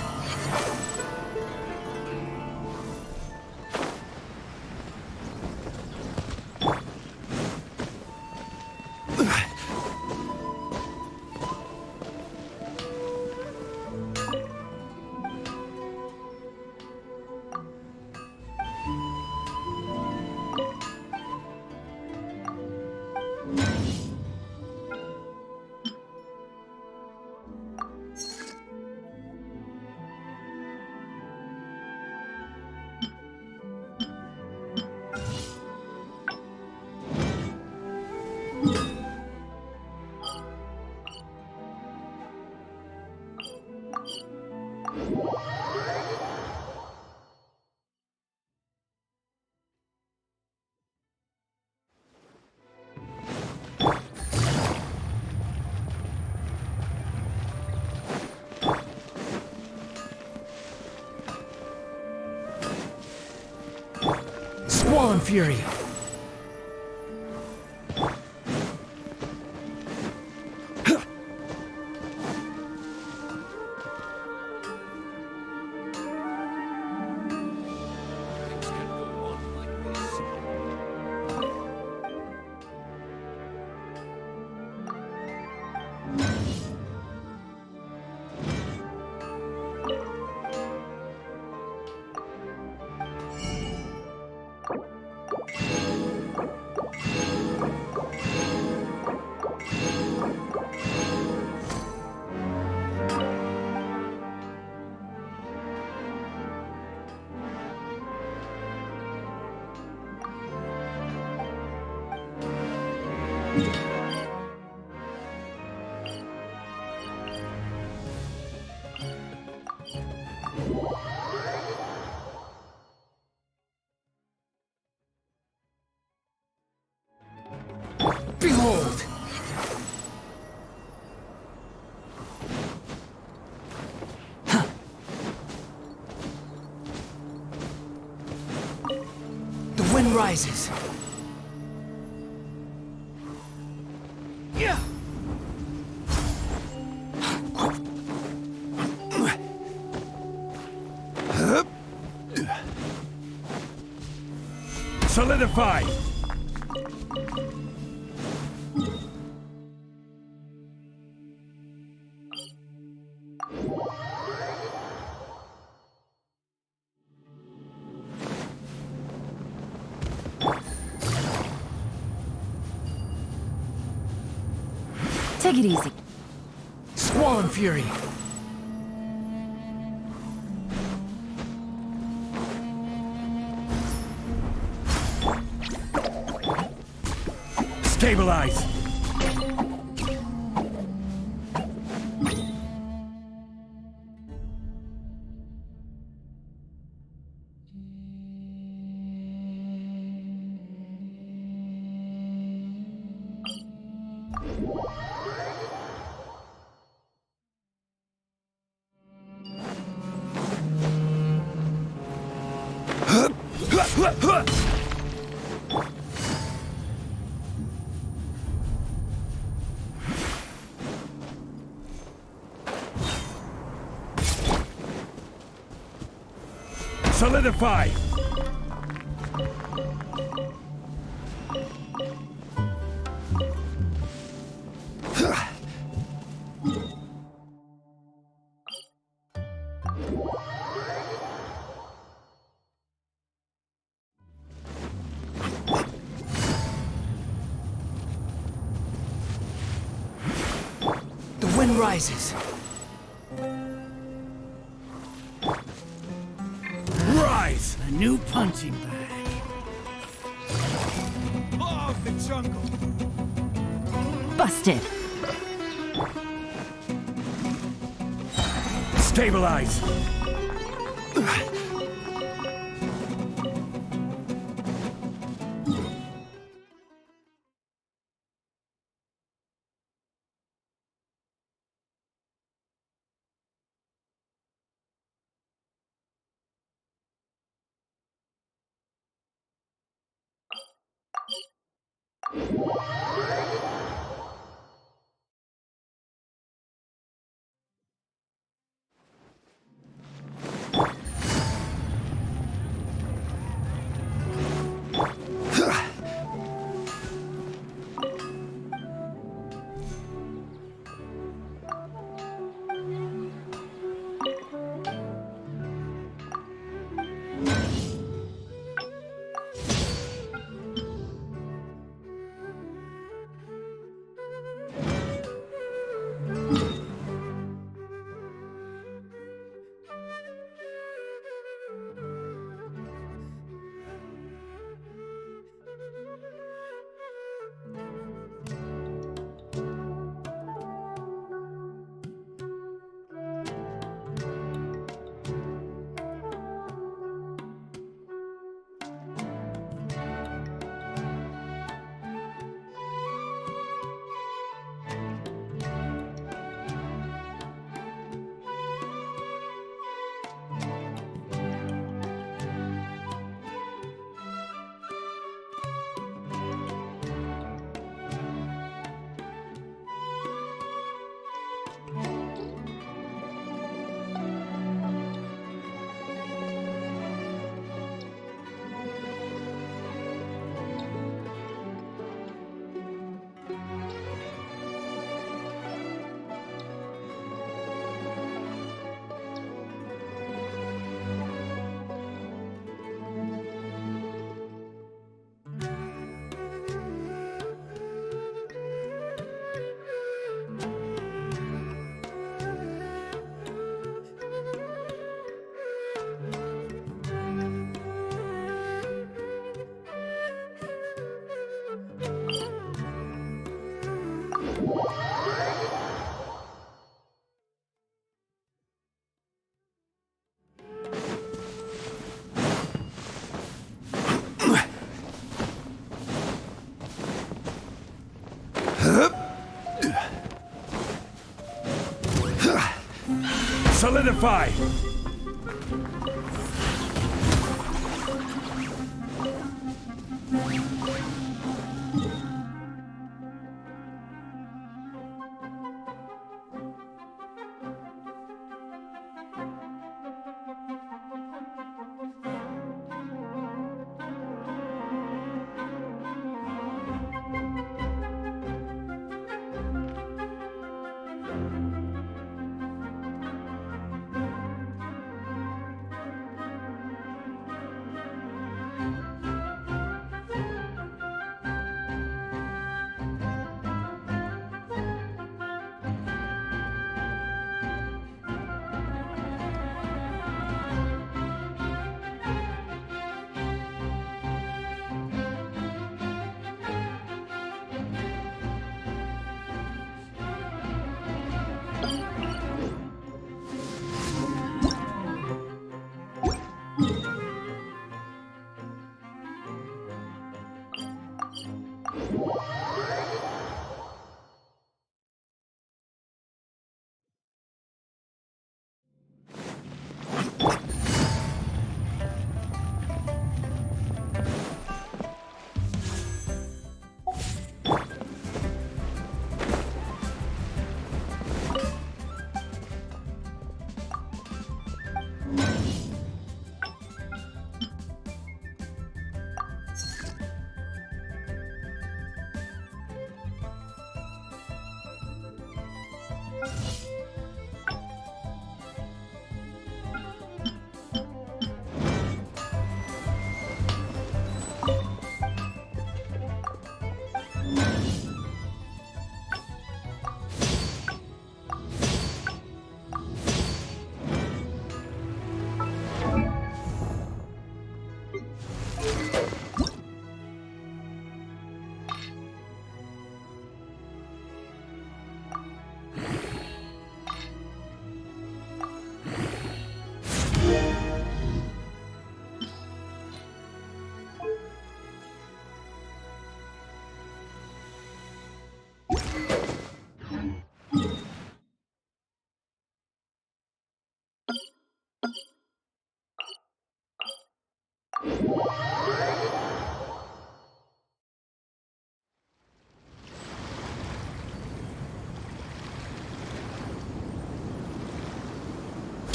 Squall Fury! Behold! The wind rises. Yeah. Solidify! Take it easy. Squall and fury. Stabilize! Solidify! The wind rises. Rise! A new punching bag. Law of the jungle! Busted. Stabilize! Solidify!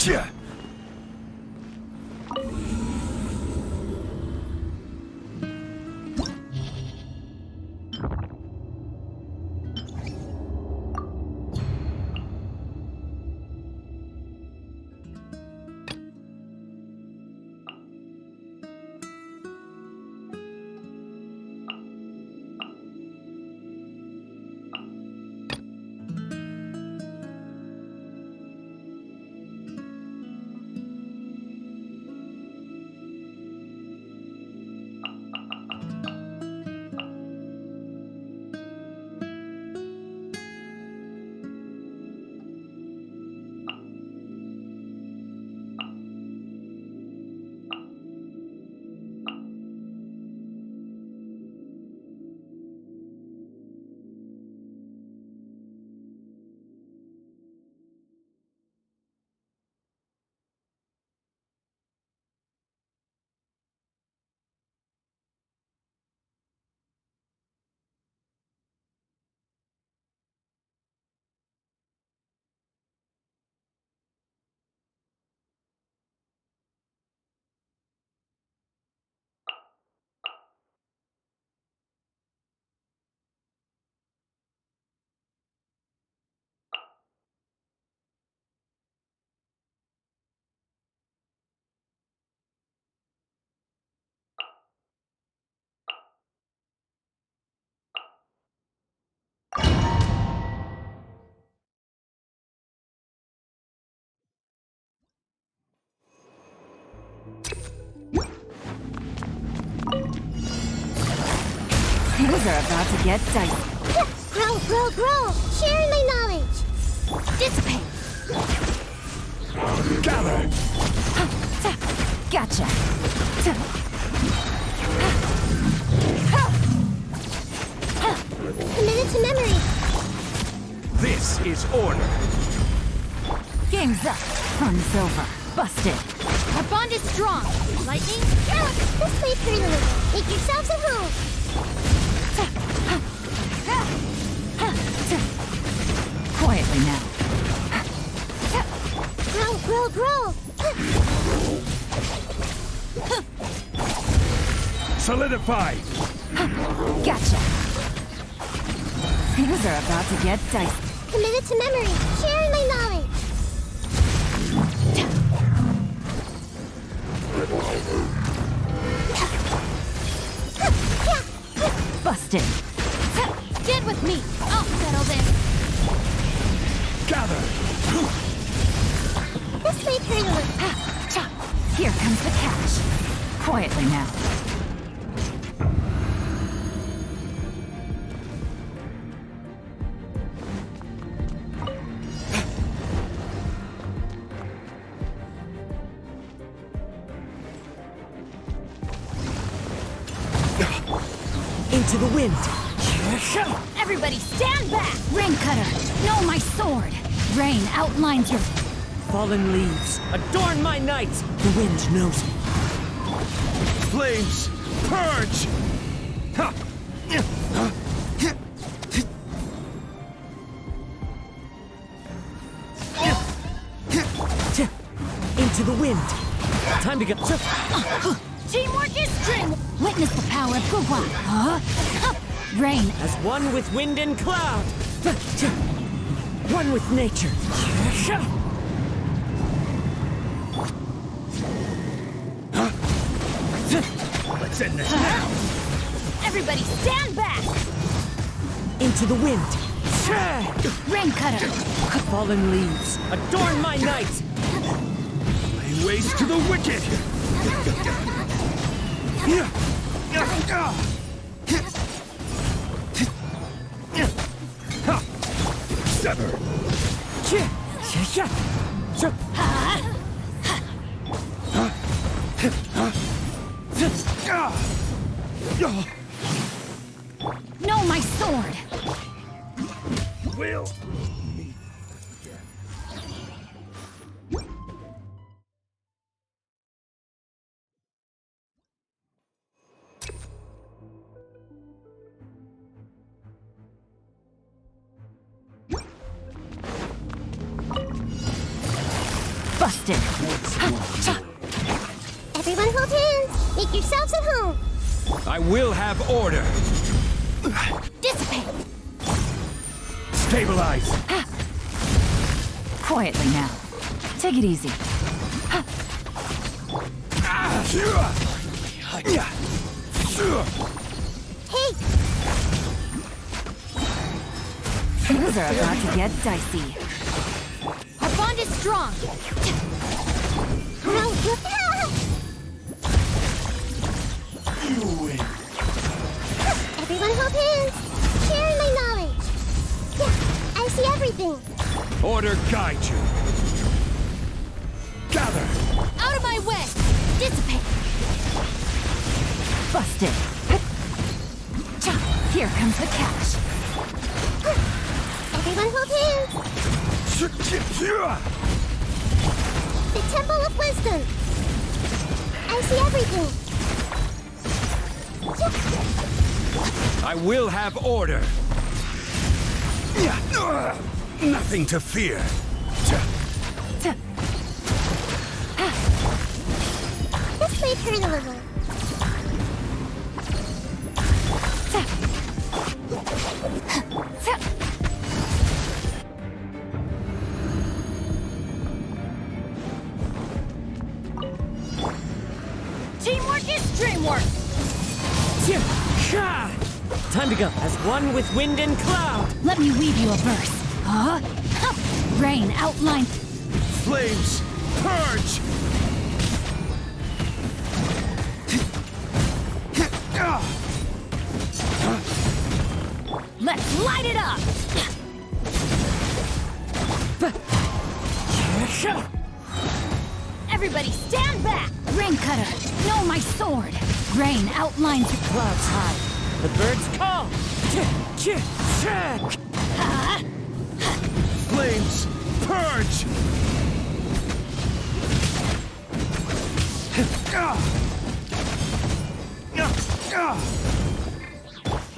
Yeah. Things are about to get dicey. Grow, grow, grow! Sharing my knowledge! Dissipate! Gather! Gotcha! Committed to memory! This is order! Game's up! Sun's over. Busted. Our bond is strong. Lightning, This way through the river. Make yourselves at home. Quietly now. Grow. Solidify! Gotcha. Things are about to get dicey. Committed to memory. Sharing my knowledge. Busted. Get with me. I'll settle this. Gather! This way through the river. Here comes the catch. Quietly now. Into the wind. Everybody stand back. Rain cutter. No, my sword. Rain outlines your... Fallen leaves. Adorn my night. The wind knows me. Flames! Purge! Into the wind. Time to go. Teamwork is dream. Witness the power of Gugwa. Rain. As one with wind and cloud. One with nature. Let's end this now! Everybody stand back. Into the wind. Rain cutter. Fallen leaves. Adorn my night. Lay waste to the wicked! Sever! No, my sword. Will. Busted. Everyone hold hands. Make yourselves at home. I will have order. Dissipate. Stabilize! Quietly now. Take it easy. Hey! Things are about to get dicey. Our bond is strong. You win! Everyone hold hands. Sharing my knowledge. Yeah, I see everything. Order guide you. Gather! Out of my way. Dissipate. Busted. Here comes the catch. Everyone hold hands. The Temple of Wisdom. I see everything. I will have order. Nothing to fear. This way through the river. Teamwork is dreamwork. Time to go. As one with wind and cloud. Let me weave you a verse. Rain outline. Flames! Purge! Let's light it up. Everybody stand back. Rain cutter. No, my sword. Rain outlines your... Clouds high. The birds call. Flames! Purge!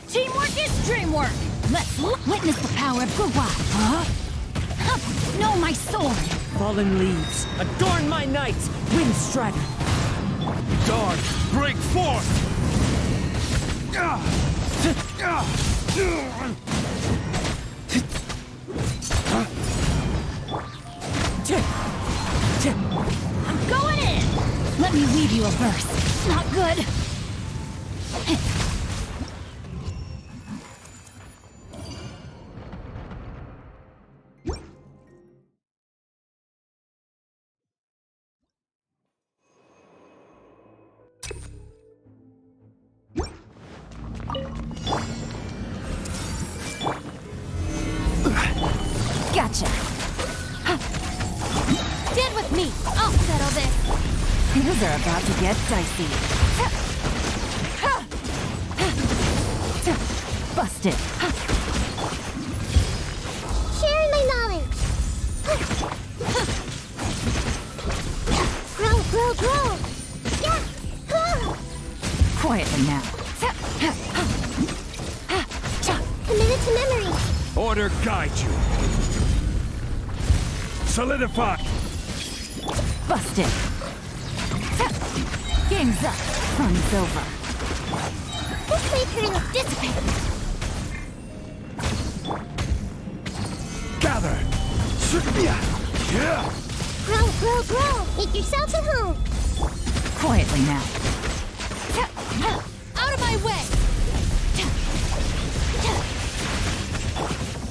Teamwork is dreamwork! Let's witness the power of Guwa! Huh? Know my sword! Fallen leaves, adorn my knights! Windstrider! Dawn, break forth! I'm going in! Let me weave you a verse. Not good. Gotcha. Stand with me. I'll settle this. Things are about to get dicey. Busted. Sharing my knowledge. Grow. Yeah. Quietly now. Committed to memory. Order guide you. Solidify. Busted. Game's up. Fun's over. This way turn will dissipate. Gather. Yeah. Grow. Make yourself at home. Quietly now. Out of my way.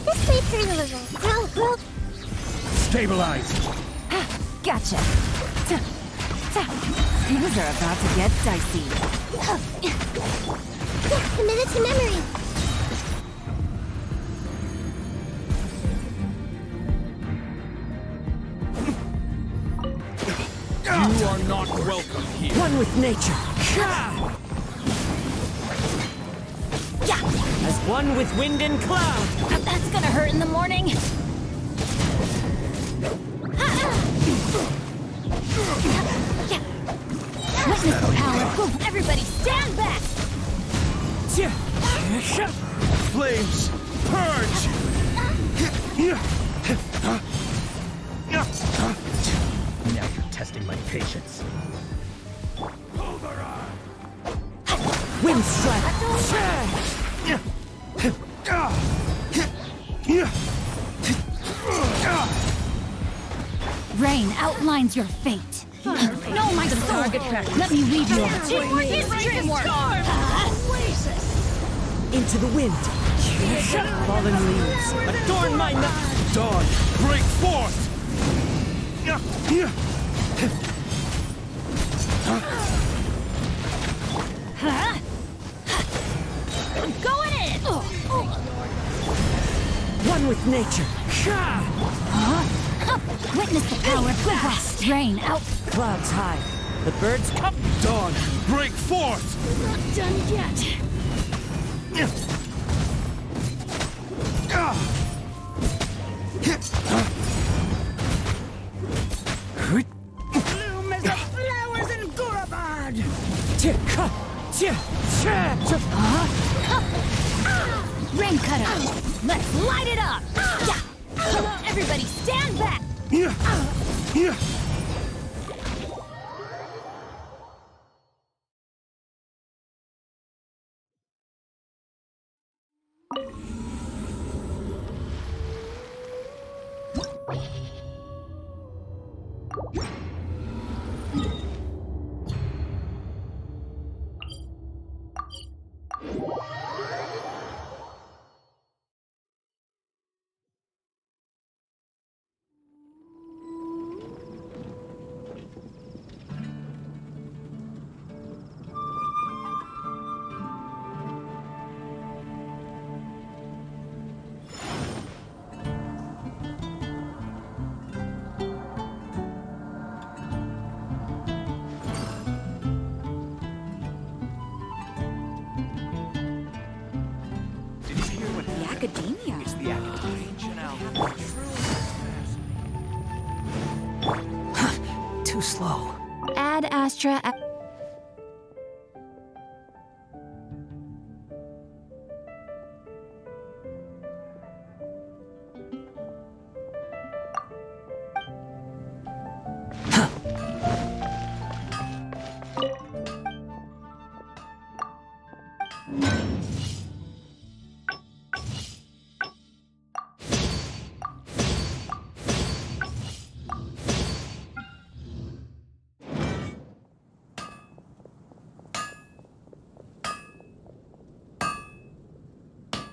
This way turn a little. Grow. Stabilize. Gotcha. Things are about to get dicey. Committed to memory. You are not welcome here. One with nature. As one with wind and cloud. That's gonna hurt in the morning. Witness the power. Go, everybody, stand back. Flames, purge. Now you're testing my patience. Rain outlines your fate. No, my sword. Let me weave you a teamwork is dreamwork. Into the wind. Fallen leaves, adorn my night. Dawn, break forth. I'm going in. One with nature. Witness the power of good rest. Rain out. Clouds high. The birds come. Dawn, break forth. Not done yet. Bloom as the flowers in Gurabad. Rain cutter. Let's light it up. Everybody stand back. Ad Astra.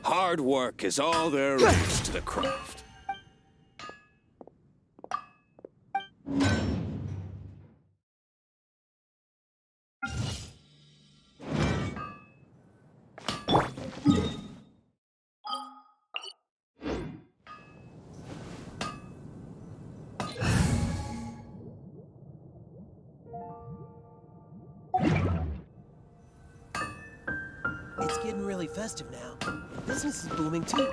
Hard work is all there is to the craft. It's getting really festive now. Business is booming too.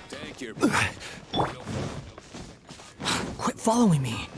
Take your... Quit following me.